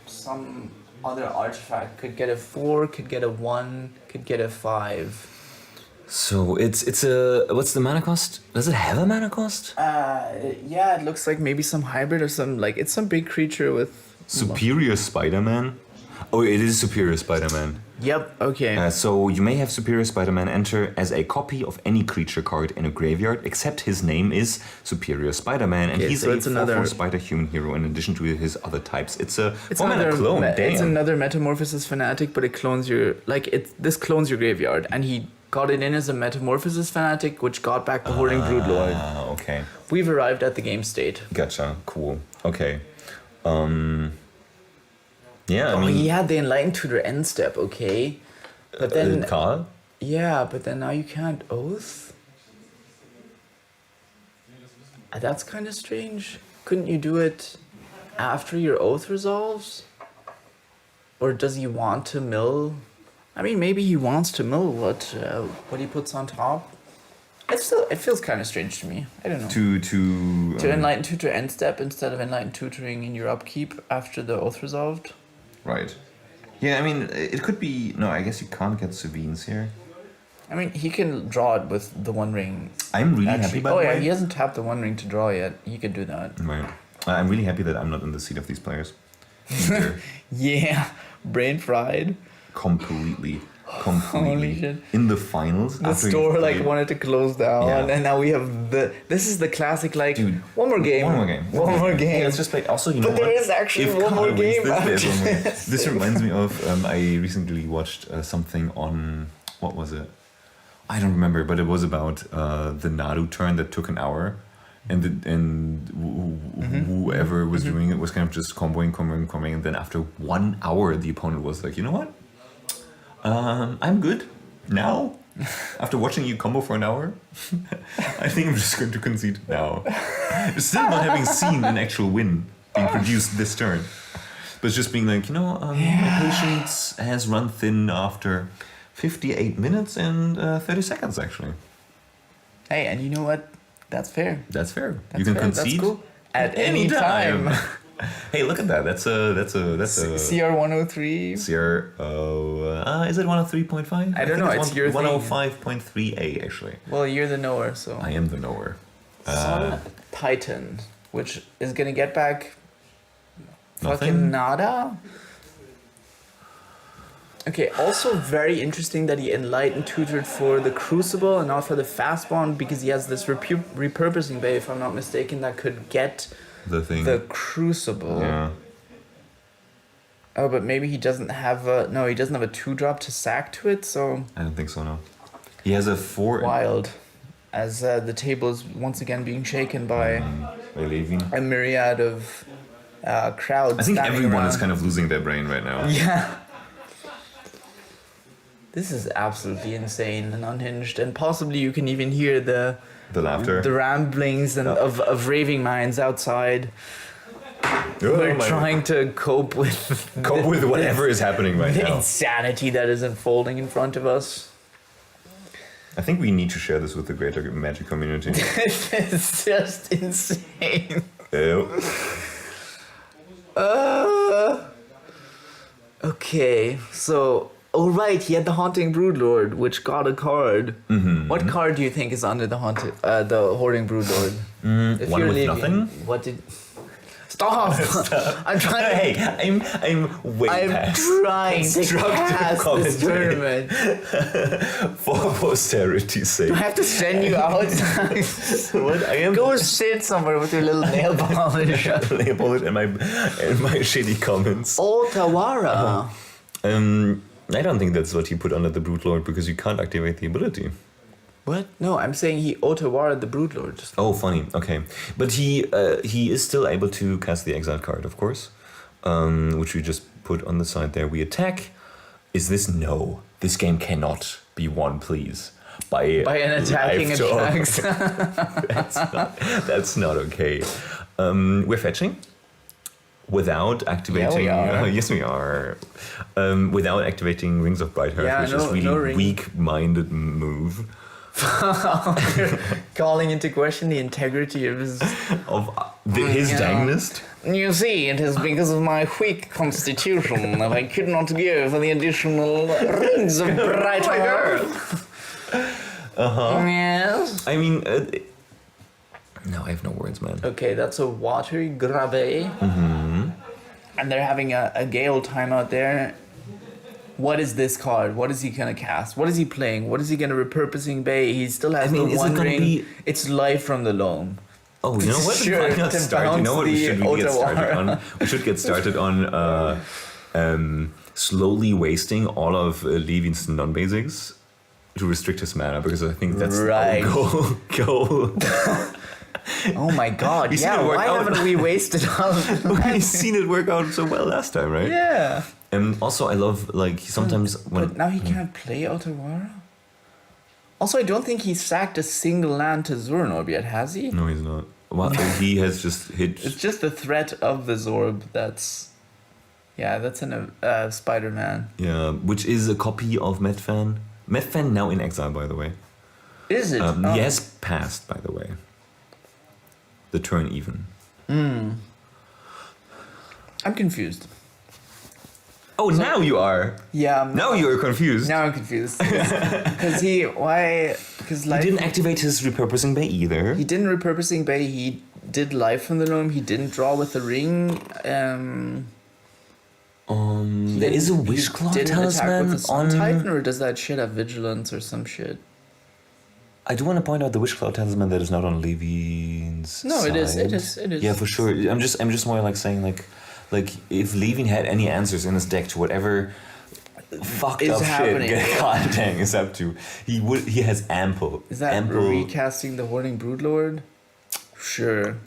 S3: some other artifact. Could get a 4, could get a 1, could get a 5.
S2: So it's a what's the mana cost? Does it have a mana cost?
S3: Yeah, it looks like maybe some hybrid or some it's some big creature with
S2: Superior Spider-Man. Oh, it is Superior Spider-Man.
S3: Yep. Okay.
S2: So you may have Superior Spider-Man enter as a copy of any creature card in a graveyard, except his name is Superior Spider-Man, and he's
S3: so
S2: a
S3: it's
S2: 4/4 spider human hero in addition to his other types. It's a
S3: It's
S2: mana clone.
S3: It's another Metamorphosis Fanatic, but it clones your this clones your graveyard, and he got it in as a Metamorphosis Fanatic, which got back the Hoarding Broodlord.
S2: Okay.
S3: We've arrived at the game state.
S2: Gotcha. Cool. Okay. Yeah, I mean,
S3: he had the Enlightened Tutor end step, okay, but then
S2: Karl.
S3: yeah, but then now you can't oath. That's kind of strange. Couldn't you do it after your oath resolves? Or does he want to mill? I mean, maybe he wants to mill what he puts on top. It feels kind of strange to me. I don't know. To Enlightened Tutor end step instead of Enlightened Tutoring in your upkeep after the oath resolved.
S2: Right. Yeah, I mean, it could be... No, I guess you can't get Savines here.
S3: I mean, he can draw it with the One Ring.
S2: I'm really
S3: Actually,
S2: happy, by the way.
S3: he hasn't tapped the One Ring to draw yet. He could do that.
S2: Right. I'm really happy that I'm not in the seat of these players. They're
S3: Yeah, brain fried.
S2: completely
S3: Holy shit.
S2: in the finals.
S3: The
S2: after
S3: store
S2: you've
S3: like
S2: played-
S3: wanted to close down,
S2: Yeah.
S3: and now we have this is the classic like
S2: Dude,
S3: one more game.
S2: One more game.
S3: game.
S2: Let's just play. Also, you know
S3: But there
S2: what?
S3: is actually
S2: If
S3: one
S2: Karl
S3: more
S2: wins
S3: game
S2: This, there's one more
S3: after
S2: game. This reminds me of I recently watched something on what was it? I don't remember, but it was about the Naru turn that took an hour, and whoever was doing it was kind of just comboing, and then after 1 hour, the opponent was like, you know what? I'm good now. After watching you combo for an hour, I think I'm just going to concede now. Still not having seen an actual win being produced this turn, but just being like, you know, my patience has run thin after 58 minutes and 30 seconds, actually.
S3: Hey, and you know what? That's fair.
S2: That's fair.
S3: That's
S2: you can
S3: fair.
S2: concede
S3: That's cool. At any time.
S2: Hey, look at that. That's a
S3: CR 103.
S2: CR. Is it 103.5?
S3: I don't know, it's your thing.
S2: 105.3A actually.
S3: Well, you're the knower, so.
S2: I am the knower.
S3: Sun Titan, which is gonna get back
S2: Nothing?
S3: fucking nada. Okay, also very interesting that he enlightened tutored for the Crucible and not for the Fast Bond because he has this repurposing bay, if I'm not mistaken, that could get
S2: The thing.
S3: the Crucible.
S2: Yeah.
S3: Oh, but maybe he doesn't have a... No, he doesn't have a 2-drop to sack to it, so...
S2: I don't think so, no. He has a 4...
S3: Wild. As the table is once again being shaken by
S2: Lewin.
S3: a myriad of crowds.
S2: I think
S3: standing
S2: everyone
S3: around.
S2: is kind of losing their brain right now.
S3: Yeah. This is absolutely insane and unhinged, and possibly you can even hear the
S2: laughter.
S3: the ramblings and of raving minds outside. We're trying to cope with
S2: whatever is happening right
S3: the
S2: now.
S3: insanity that is unfolding in front of us.
S2: I think we need to share this with the greater Magic community.
S3: It's just insane.
S2: Ew.
S3: Okay, so he had the Haunting Broodlord, which got a card.
S2: Mm-hmm.
S3: What card do you think is under the Hoarding Broodlord? If
S2: one
S3: you're
S2: with
S3: leaving,
S2: nothing?
S3: What did? Stop! I'm trying to.
S2: Hey, I'm way
S3: I'm
S2: past
S3: trying to cast this tournament.
S2: for posterity's sake.
S3: Do I have to send you out?
S2: What? I am
S3: Go sit somewhere with your little nail polish.
S2: nail polish and my shitty comments.
S3: Otawara.
S2: I don't think that's what he put under the Brute Lord because you can't activate the ability.
S3: What? No, I'm saying he Otawara the Broodlord. Just
S2: Oh, funny. Okay, but he is still able to cast the exile card, of course, which we just put on the side there. We attack. Is this no? This game cannot be won, please. By
S3: an attacking
S2: life
S3: attacks.
S2: that's not okay. We're fetching without activating.
S3: Yeah, we are.
S2: Yes, we are. Without activating Rings of Bright Hearth,
S3: Yeah,
S2: which
S3: no-
S2: is really
S3: no ring.
S2: weak-minded move
S3: Calling into question the integrity of his.
S2: of his
S3: Yeah.
S2: Dangnist.
S3: You see, it is because of my weak constitution that I could not go for the additional rings of bright earth. Yes.
S2: I mean, no, I have no words, man.
S3: Okay, that's a watery grave. And they're having a Gale timeout there. What is this card? What is he gonna cast? What is he playing? What is he gonna repurposing Bay? He still has
S2: I mean,
S3: the
S2: is it
S3: one
S2: gonna
S3: ring.
S2: be-
S3: It's life from the loam.
S2: Oh, you know what?
S3: Sure,
S2: Why not
S3: to
S2: start? You know what?
S3: bounce
S2: Should
S3: the
S2: we get started
S3: Otawara.
S2: on? We should get started on slowly wasting all of Levin's non-basics to restrict his mana because I think that's
S3: Right.
S2: our goal.
S3: Oh my god,
S2: You seen
S3: yeah,
S2: it work
S3: why
S2: out?
S3: haven't we wasted all of
S2: We've seen it work out so well last time, right?
S3: Yeah.
S2: And also, I love like sometimes when
S3: But now he can't play Otawara? Also, I don't think he's sacked a single land to Zurnorb yet, has he?
S2: no, he's not. Well, he has just hit.
S3: It's just the threat of the Zorb that's... Yeah, that's in a Spider-Man.
S2: Yeah, which is a copy of Medfan. Medfan now in exile, by the way.
S3: Is it?
S2: He has passed, by the way. The turn even.
S3: I'm confused.
S2: Oh, now you are.
S3: Yeah.
S2: Now you are confused.
S3: Now I'm confused. Because Because
S2: He didn't activate his repurposing bay either.
S3: He didn't repurposing bay. He did life from the gnome. He didn't draw with the ring.
S2: There is a wish claw talisman
S3: with the
S2: on
S3: Titan, or does that shit have vigilance or some shit?
S2: I do want to point out the wish claw talisman that is not on Levin's
S3: No,
S2: side.
S3: it is.
S2: Yeah, for sure. I'm just more like saying like if Levin had any answers in his deck to whatever fucked
S3: Is
S2: up
S3: happening.
S2: shit Dang is up to, he has ample.
S3: Is that
S2: ample
S3: recasting the Hoarding Broodlord? Sure.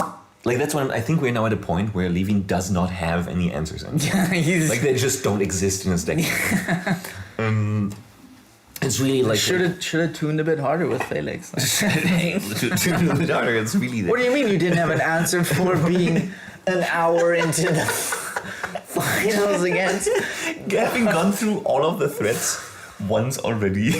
S2: Like that's when I think we're now at a point where Levin does not have any answers in.
S3: Yeah, he's
S2: Like they just don't exist in his deck. It's really like
S3: should have tuned a bit harder with Felix.
S2: It's really
S3: What do you mean you didn't have an answer for being an hour into the finals against?
S2: having gone through all of the threats once already.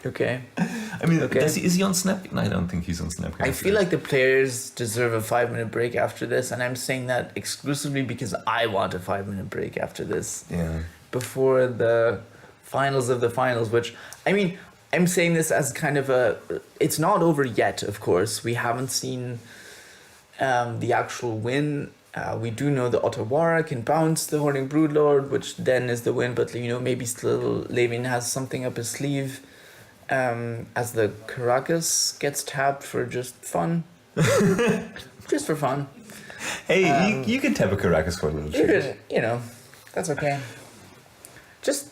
S3: Okay.
S2: I mean,
S3: Okay.
S2: is he on Snap? No, I don't think he's on Snap.
S3: I feel like the players deserve a 5-minute break after this, and I'm saying that exclusively because I want a 5-minute break after this.
S2: Yeah.
S3: Before the finals of the finals, which, I mean, I'm saying this as kind of it's not over yet, of course. We haven't seen the actual win. We do know the Ottawara can bounce the Hoarding Broodlord, which then is the win, but, maybe still Levin has something up his sleeve. As the Caracas gets tapped for just fun. Just for fun.
S2: Hey, you can tap a Caracas for a little
S3: You
S2: treat.
S3: could, that's okay. Just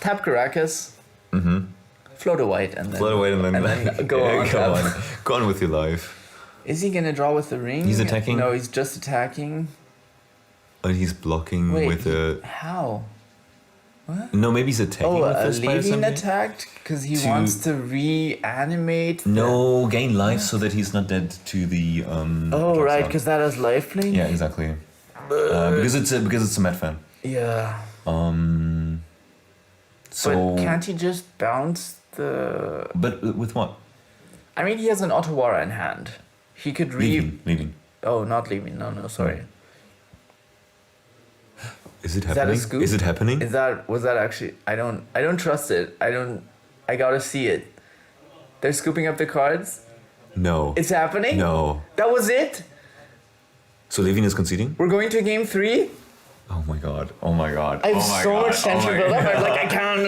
S3: tap Caracas, float a white, and then
S2: Float away and then,
S3: go on.
S2: Go on with your life.
S3: Is he gonna draw with the ring?
S2: He's attacking?
S3: No, he's just attacking.
S2: And he's blocking
S3: Wait,
S2: with a.
S3: how?
S2: No, maybe he's attacking
S3: Oh,
S2: with this by
S3: Levin
S2: something.
S3: attacked because he
S2: To-
S3: wants to reanimate.
S2: No, gain life so that he's not dead to the.
S3: Oh, right,
S2: Johnson.
S3: because that has life link.
S2: Yeah, exactly. Because it's a Met fan.
S3: Yeah.
S2: So.
S3: But can't he just bounce the?
S2: But with what?
S3: I mean, he has an Ottawara in hand. He could
S2: Leaving.
S3: Oh, not leaving. No, sorry.
S2: Is it
S3: that a
S2: happening?
S3: scoop?
S2: Is it happening?
S3: Was that actually? I don't trust it. I gotta see it. They're scooping up the cards.
S2: No.
S3: It's happening.
S2: No.
S3: That was it.
S2: So Levin is conceding?
S3: We're going to game 3.
S2: Oh my god. Oh my god.
S3: I have
S2: oh my
S3: so
S2: god.
S3: much tension built up. I'm like, I can't.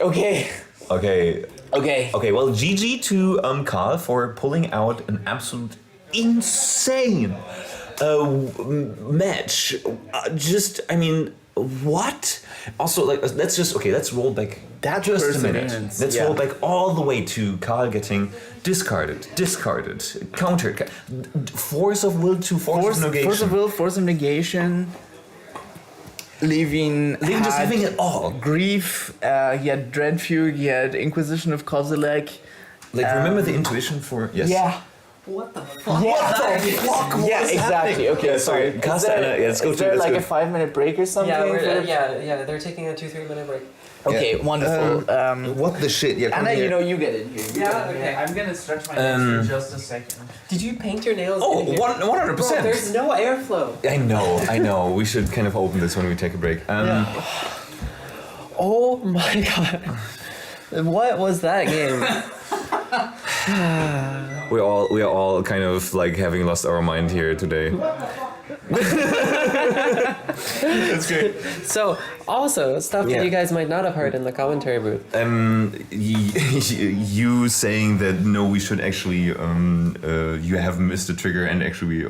S3: Okay.
S2: Okay, well, GG to Karl for pulling out an absolute insane match. What? Also, let's roll back
S3: That's
S2: just a minute.
S3: perseverance,
S2: Let's
S3: yeah.
S2: roll back all the way to Karl getting discarded, countered. Force of will to force of negation.
S3: Force of will, force of negation. Levin
S2: just having it all.
S3: Grief. He had Dread Fugue. He had Inquisition of Kozilek.
S2: Remember the intuition for... Yes.
S3: Yeah.
S1: What the fuck?
S3: Yeah, exactly. Okay, sorry.
S2: Cast let's go
S3: is
S2: to
S3: there
S2: let's
S3: like
S2: go.
S3: a 5-minute break or something?
S1: Yeah, they're taking a 2-3 minute break.
S3: Okay,
S2: Yeah.
S3: wonderful.
S2: What the shit? Yeah, come
S3: Anna,
S2: here.
S3: you get in here.
S1: Yeah, okay.
S3: I'm gonna stretch my legs for just a second.
S1: Did you paint your nails?
S2: Oh,
S1: in here?
S2: 100%.
S1: Bro, there's no airflow.
S2: I know. We should kind of open this when we take a break.
S1: Oh my god. What was that game?
S2: We are all kind of like having lost our mind here today. That's great.
S1: So, also, stuff
S2: Yeah.
S1: that you guys might not have heard in the commentary booth.
S2: You saying that no, we should actually you have missed a trigger and actually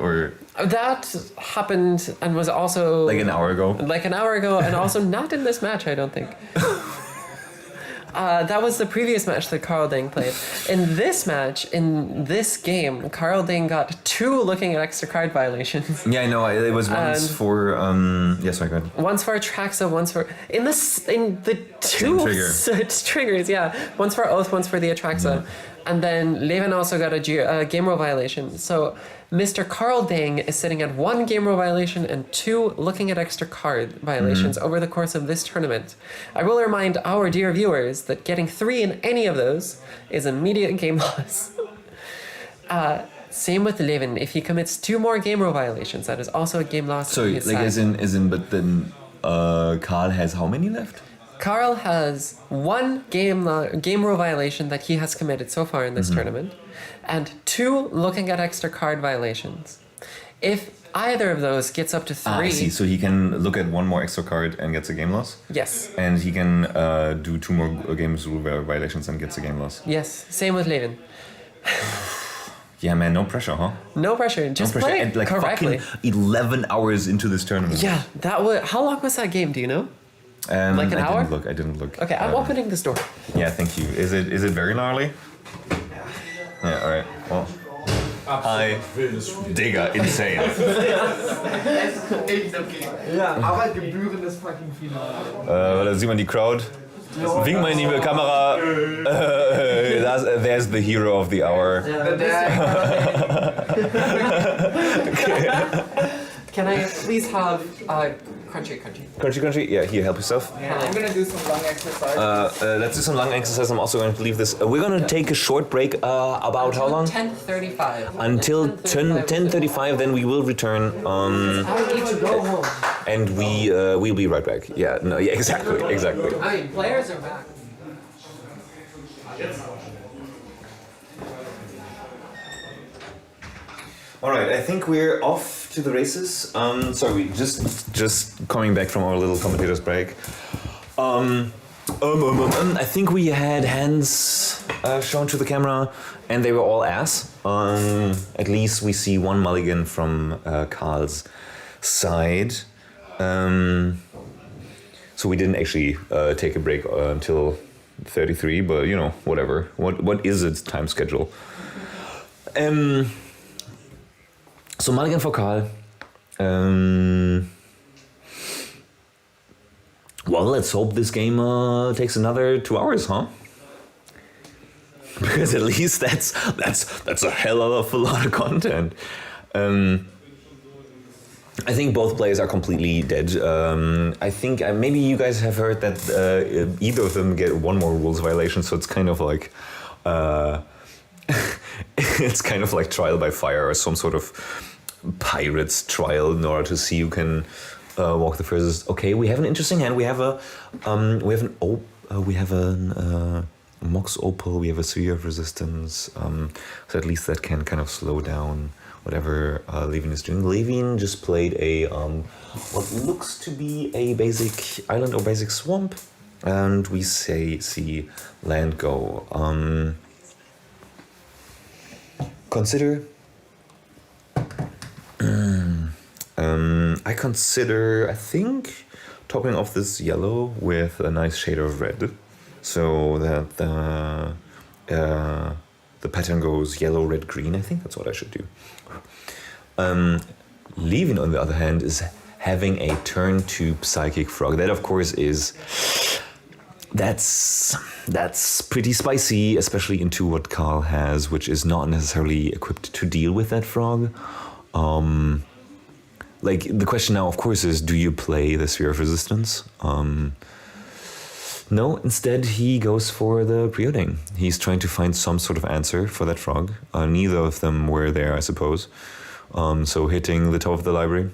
S1: That happened and was also...
S2: like an hour ago.
S1: Like an hour ago, and also not in this match, I don't think. That was the previous match that Karl Ding played. In this match, in this game, Karl Ding got 2 looking at extra card violations.
S2: Yeah, I know. It was once
S1: And-
S2: for yes, sorry, go ahead.
S1: Once for Atraxa, once for... In the 2
S2: trigger.
S1: triggers, yeah. Once for Oath, once for the Atraxa. And then Levin also got a game rule violation. So Mr. Karl Ding is sitting at 1 game rule violation and 2 looking at extra card violations over the course of this tournament. I will remind our dear viewers that getting 3 in any of those is immediate game loss. Same with Lewin. If he commits 2 more game rule violations, that is also a game loss.
S2: Sorry,
S1: his
S2: like
S1: side.
S2: as in, but then Karl has how many left?
S1: Karl has 1 game rule violation that he has committed so far in this tournament, and 2 looking at extra card violations. If either of those gets up to 3,
S2: I see. So he can look at 1 more extra card and gets a game loss?
S1: yes,
S2: And he can do 2 more games rule violations and gets a game loss.
S1: yes. Same with Lewin.
S2: Yeah, man, no pressure, huh?
S1: No pressure. Just
S2: no pressure.
S1: play
S2: And like
S1: correctly.
S2: fucking 11 hours into this tournament.
S1: Yeah, that was. How long was that game? Do you know? Like an hour?
S2: I didn't look.
S1: Okay, I'm opening this door.
S2: Yeah, thank you. Is it very gnarly? Yeah, alright. Well. Hi. Digga, insane.
S5: Echt okay. Ja, aber Gebühren ist fucking final.
S2: Da sieht man die Crowd. Wink mal in die Kamera. There's the hero of the hour.
S1: Can I please have crunchy?
S2: Crunchy? Yeah, here, help yourself.
S5: I'm gonna do some lung exercise.
S2: Let's do some lung exercise. I'm also going to leave this. We're going to take a short break. About how long?
S1: 10:35.
S2: Until 10:35. Then we will return.
S1: I need to go home.
S2: And we'll be right back. Yeah. No. Yeah. Exactly.
S1: I mean, players are back.
S2: All right. I think we're off to the races. Sorry, just coming back from our little commentators break. I think we had hands shown to the camera, and they were all ass. At least we see 1 mulligan from Karl's side. So we didn't actually take a break until 33, but you know, whatever. What is its time schedule? So mulligan for Karl. Well, let's hope this game takes another 2 hours, huh? Because at least that's a hell of a lot of content. I think both players are completely dead. I think maybe you guys have heard that either of them get 1 more rules violation, so it's kind of like it's kind of like trial by fire or some sort of pirate's trial in order to see who can walk the furthest. Okay, we have an interesting hand. We have a Mox Opal. We have a Sphere of Resistance. So at least that can kind of slow down whatever Lewin is doing. Lewin just played a what looks to be a basic island or basic swamp, and we see land go. Consider. I consider, I think, topping off this yellow with a nice shade of red, so that the pattern goes yellow, red, green. I think that's what I should do. Lewin, on the other hand, is having a turn 2 psychic frog. That, of course, is that's pretty spicy, especially into what Karl has, which is not necessarily equipped to deal with that frog. Like, the question now, of course, is, do you play the Sphere of Resistance? No, instead he goes for the preording. He's trying to find some sort of answer for that frog. Neither of them were there, I suppose. So hitting the top of the library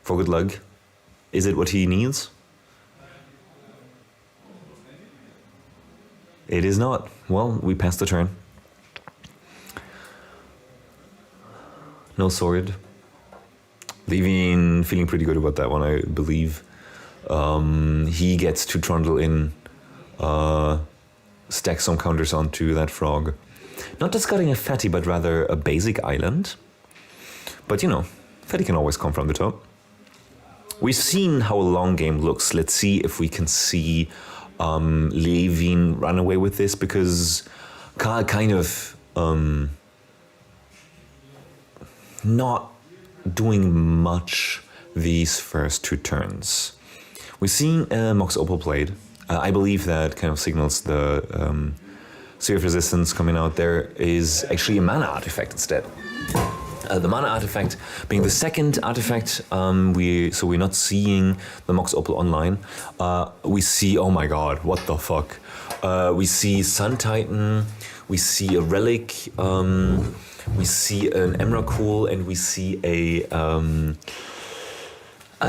S2: for good luck. Is it what he needs? It is not. Well, we passed the turn. No sword. Lewin feeling pretty good about that one, I believe. He gets to trundle in, stack some counters onto that frog. Not discarding a fatty, but rather a basic island. But you know, fatty can always come from the top. We've seen how a long game looks. Let's see if we can see Lewin run away with this, because Karl kind of not doing much these first 2 turns. We've seen Mox Opal played. I believe that kind of signals the Sphere of Resistance coming out. There is actually a mana artifact instead. The mana artifact being the second artifact, we're not seeing the Mox Opal online. We see, oh my god, what the fuck? We see Sun Titan, we see a relic, We see an Emrakul and we see a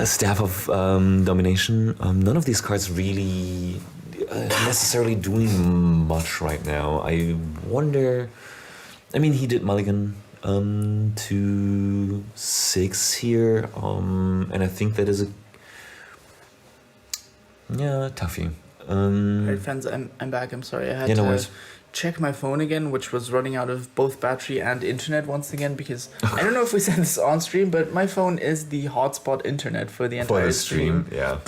S2: Staff of Domination. None of these cards really necessarily doing much right now. I wonder. I mean, he did mulligan to 6 here, and I think that is a toughie.
S3: Alright, friends, I'm back. I'm sorry. I had to check my phone again, which was running out of both battery and internet once again, because I don't know if we said this on stream, but my phone is the hotspot internet for the entire stream.
S2: Yeah.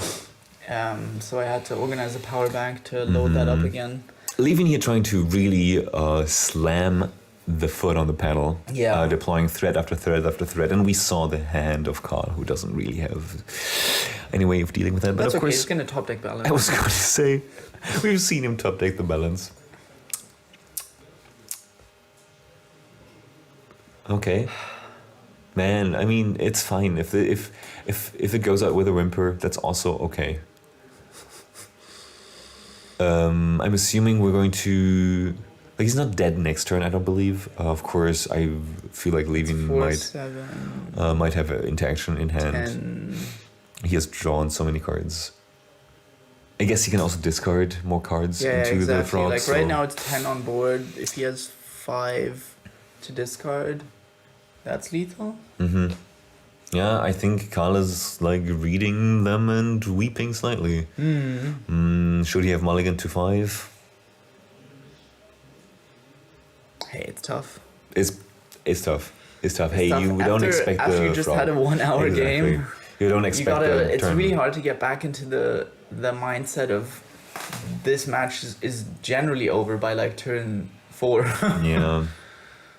S3: So I had to organize a power bank to load that up again.
S2: Lewin here trying to really slam the foot on the pedal, deploying thread after thread after thread, and we saw the hand of Karl, who doesn't really have any way of dealing with that. But
S3: That's
S2: of course,
S3: he's gonna top deck balance.
S2: I was going to say, we've seen him top deck the balance. Okay, man. I mean, it's fine if it goes out with a whimper. That's also okay. I'm assuming we're going to. Like, he's not dead next turn, I don't believe. Of course, I feel like Lewin might have an interaction in hand.
S3: 10.
S2: He has drawn so many cards. I guess he can also discard more cards into the frog.
S3: Like right now, it's 10 on board. If he has 5 to discard, that's lethal.
S2: Mm-hmm. Yeah, I think Karl is like reading them and weeping slightly. Should he have mulligan to 5?
S3: Hey, it's tough.
S2: It's tough. It's tough. Hey,
S3: tough.
S2: you don't expect
S3: after
S2: the
S3: you just
S2: frog.
S3: had a 1 hour game.
S2: You don't expect the
S3: It's
S2: turn.
S3: really hard to get back into the mindset of this match is generally over by like turn 4.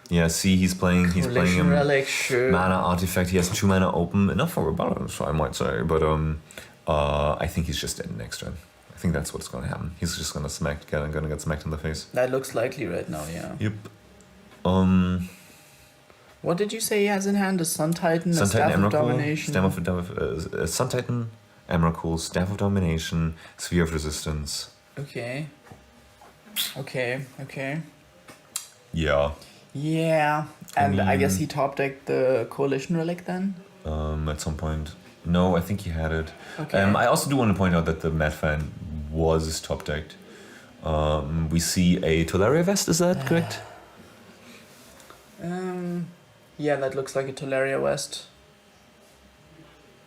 S2: Yeah, see, he's playing
S3: Collision Relic, sure.
S2: mana artifact. He has 2 mana open, enough for a balance, I might say. But I think he's just dead next turn. I think that's what's gonna happen. He's just gonna get smacked in the face.
S3: That looks likely right now, yeah.
S2: Yep.
S3: What did you say he has in hand? A Sun Titan,
S2: Sun
S3: a Staff
S2: Titan,
S3: of
S2: Emrakul,
S3: Domination.
S2: Sun Titan, Emrakul, Staff of Domination, Sphere of Resistance.
S3: Okay.
S2: Yeah.
S3: Yeah. And I guess
S2: mean-
S3: he top decked the Coalition Relic then?
S2: At some point. No, I think he had it.
S3: Okay.
S2: I also do want to point out that the Mad Fan was top decked. We see a Tolaria vest, is that correct?
S3: Yeah, that looks like a Tolaria West.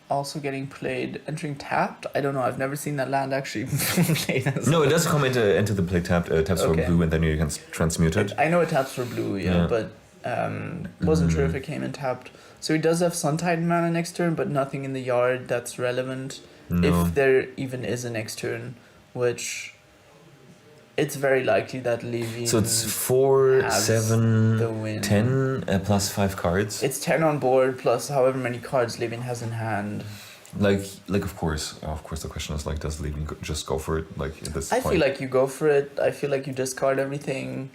S3: Also getting played, entering tapped. I don't know. I've never seen that land actually played.
S2: No, it does come into the play tapped, taps for
S3: Okay.
S2: blue, and then you can transmute it.
S3: I know it taps for blue, yeah. But wasn't sure if it came in tapped. So he does have Sun Titan mana next turn, but nothing in the yard that's relevant.
S2: No.
S3: If there even is a next turn, which it's very likely that Levy.
S2: So it's 4,
S3: has
S2: 7,
S3: the win.
S2: 10 plus 5 cards.
S3: It's 10 on board plus however many cards Levin has in hand.
S2: Like of course the question is like, does Levin just go for it? Like at this
S3: I
S2: point?
S3: feel like you go for it. I feel like you discard everything,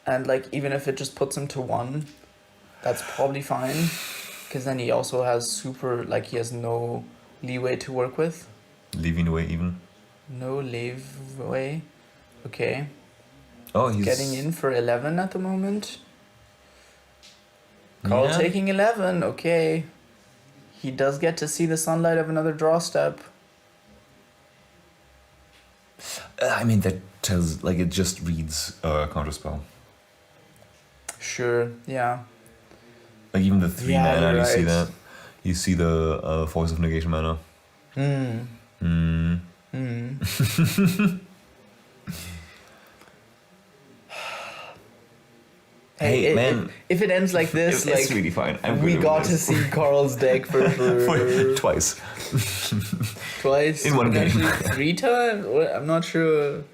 S3: and like even if it just puts him to 1, that's probably fine. Because then he also has he has no leeway to work with.
S2: Leaving away even.
S3: No leeway. Okay.
S2: Oh, he's
S3: Getting in for 11 at the moment. Karl
S2: Yeah.
S3: taking 11. Okay. He does get to see the sunlight of another draw step.
S2: I mean, that tells, like, it just reads counterspell.
S3: Sure. Yeah.
S2: Like even the 3
S3: Yeah,
S2: mana,
S3: you're
S2: you see
S3: right.
S2: that. You see the Force of Negation mana. Hey, man.
S3: If it ends like this,
S2: It's really fine. I'm
S3: we
S2: good
S3: got
S2: with
S3: to
S2: this.
S3: see Karl's deck for
S2: Twice.
S3: twice.
S2: In one game.
S3: Potentially 3 times? I'm not sure.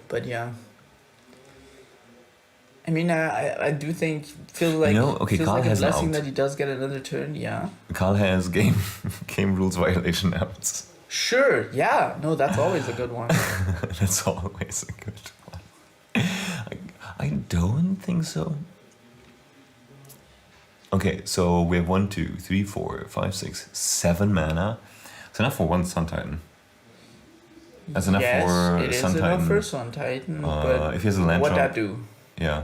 S3: But yeah. I mean, I do think, feels like, feels
S2: Karl
S3: like a
S2: has an
S3: blessing
S2: out.
S3: that he does get another turn, yeah.
S2: Karl has game rules violation outs.
S3: Sure, yeah. No, that's always a good one.
S2: That's always a good one. I don't think so. Okay, so we have 1, 2, 3, 4, 5, 6, 7 mana. It's enough for 1 Sun Titan. That's enough
S3: yes,
S2: for
S3: it is
S2: Sun
S3: enough
S2: Titan.
S3: for Sun Titan, but
S2: if he has a land
S3: what'd
S2: drop,
S3: that do?
S2: Yeah.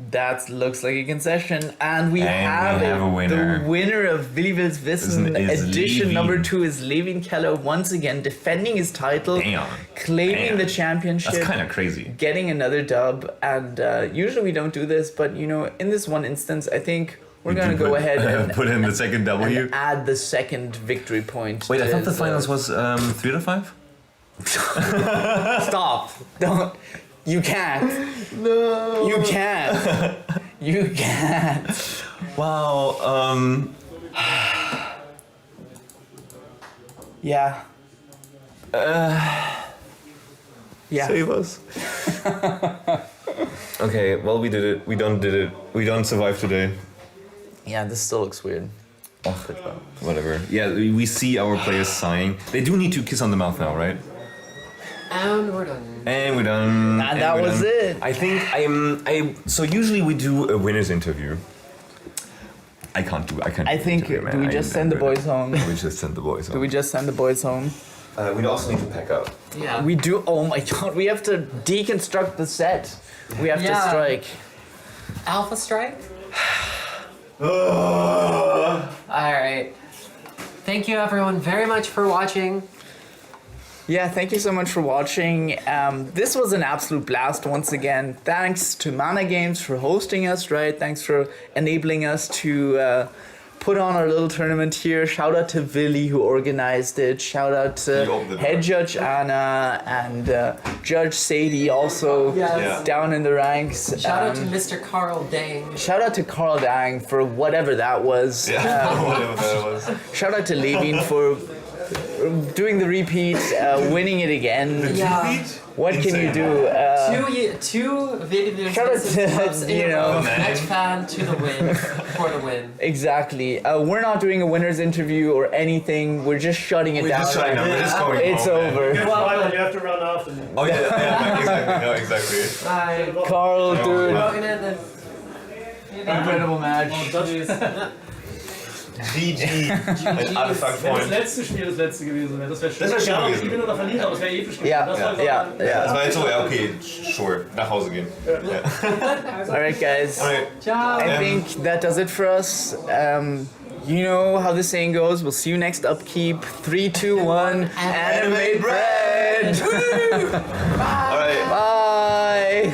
S3: That looks like a concession, and we have
S2: a winner.
S3: The winner of Willy Will's Wissen
S2: Is
S3: edition
S2: Lewin.
S3: number 2 is Lewin Keller, once again defending his title,
S2: Damn.
S3: claiming
S2: Damn.
S3: the championship.
S2: That's kind of crazy.
S3: Getting another dub, and usually we don't do this, but you know, in this one instance, I think we're gonna go ahead and
S2: put in the second W.
S3: and add the second victory point.
S2: Wait, I
S3: to
S2: thought the
S3: his,
S2: finals was 3 to 5.
S3: Stop! Don't. You can't. No. You can't. You can't.
S2: Wow.
S3: Yeah. Yeah.
S2: Save us. Okay, well, we did it. We did it. We don't survive today.
S3: Yeah, this still looks weird.
S2: Whatever. Yeah, we see our players sighing. They do need to kiss on the mouth now, right?
S1: And we're done.
S2: And we're done.
S3: And that was it.
S2: I think so usually we do a winner's interview. I can't.
S3: I think,
S2: interview, man.
S3: do we just send the boys home?
S2: We just send the boys home.
S3: Do we just send the boys home?
S2: We also need to pack up.
S1: Yeah.
S3: We do. Oh my god, we have to deconstruct the set. We have to
S1: Yeah.
S3: strike.
S1: Alpha strike? Alright. Thank you everyone very much for watching.
S3: Yeah, thank you so much for watching. This was an absolute blast once again. Thanks to Mana Games for hosting us, right? Thanks for enabling us to put on our little tournament here. Shout out to Willy who organized it. Shout out to Head Judge Anna and Judge Sadie also
S1: Yes.
S3: down in the ranks.
S1: Shout out to Mr. Karl Dang.
S3: Shout out to Karl Dang for whatever that was.
S2: Whatever that was.
S3: Shout out to Lewin for doing the repeat, winning it again.
S1: Yeah.
S3: What can you do?
S1: Two video
S3: Shout out to, you know,
S1: match fan to the win for the win.
S3: exactly. We're not doing a winner's interview or anything. We're just shutting it
S2: We're
S3: down.
S2: just shutting down. We're just going
S3: It's
S2: home, man.
S3: over.
S5: You have to run after me.
S2: Oh yeah, exactly. No, exactly.
S1: Bye.
S3: Carl, dude.
S1: Looking at this.
S3: Incredible match.
S2: GG. Ein Artefakt
S5: Wenn das
S2: Point.
S5: letzte Spiel das letzte gewesen wäre, das wäre schön.
S2: Das wär schön
S5: Egal, ob ich
S2: gewesen.
S5: gewinne oder verliere, aber es wäre episch gewesen.
S3: Ja,
S5: Das war
S3: ja,
S2: Das
S3: ja.
S2: war jetzt so, ja okay, sure, nach Hause gehen.
S3: Alright, guys.
S2: Alright.
S1: Ciao.
S3: I think that does it for us. You know how the saying goes. We'll see you next upkeep. 3, 2, 1. Anime bread.
S2: Alright.
S3: Bye.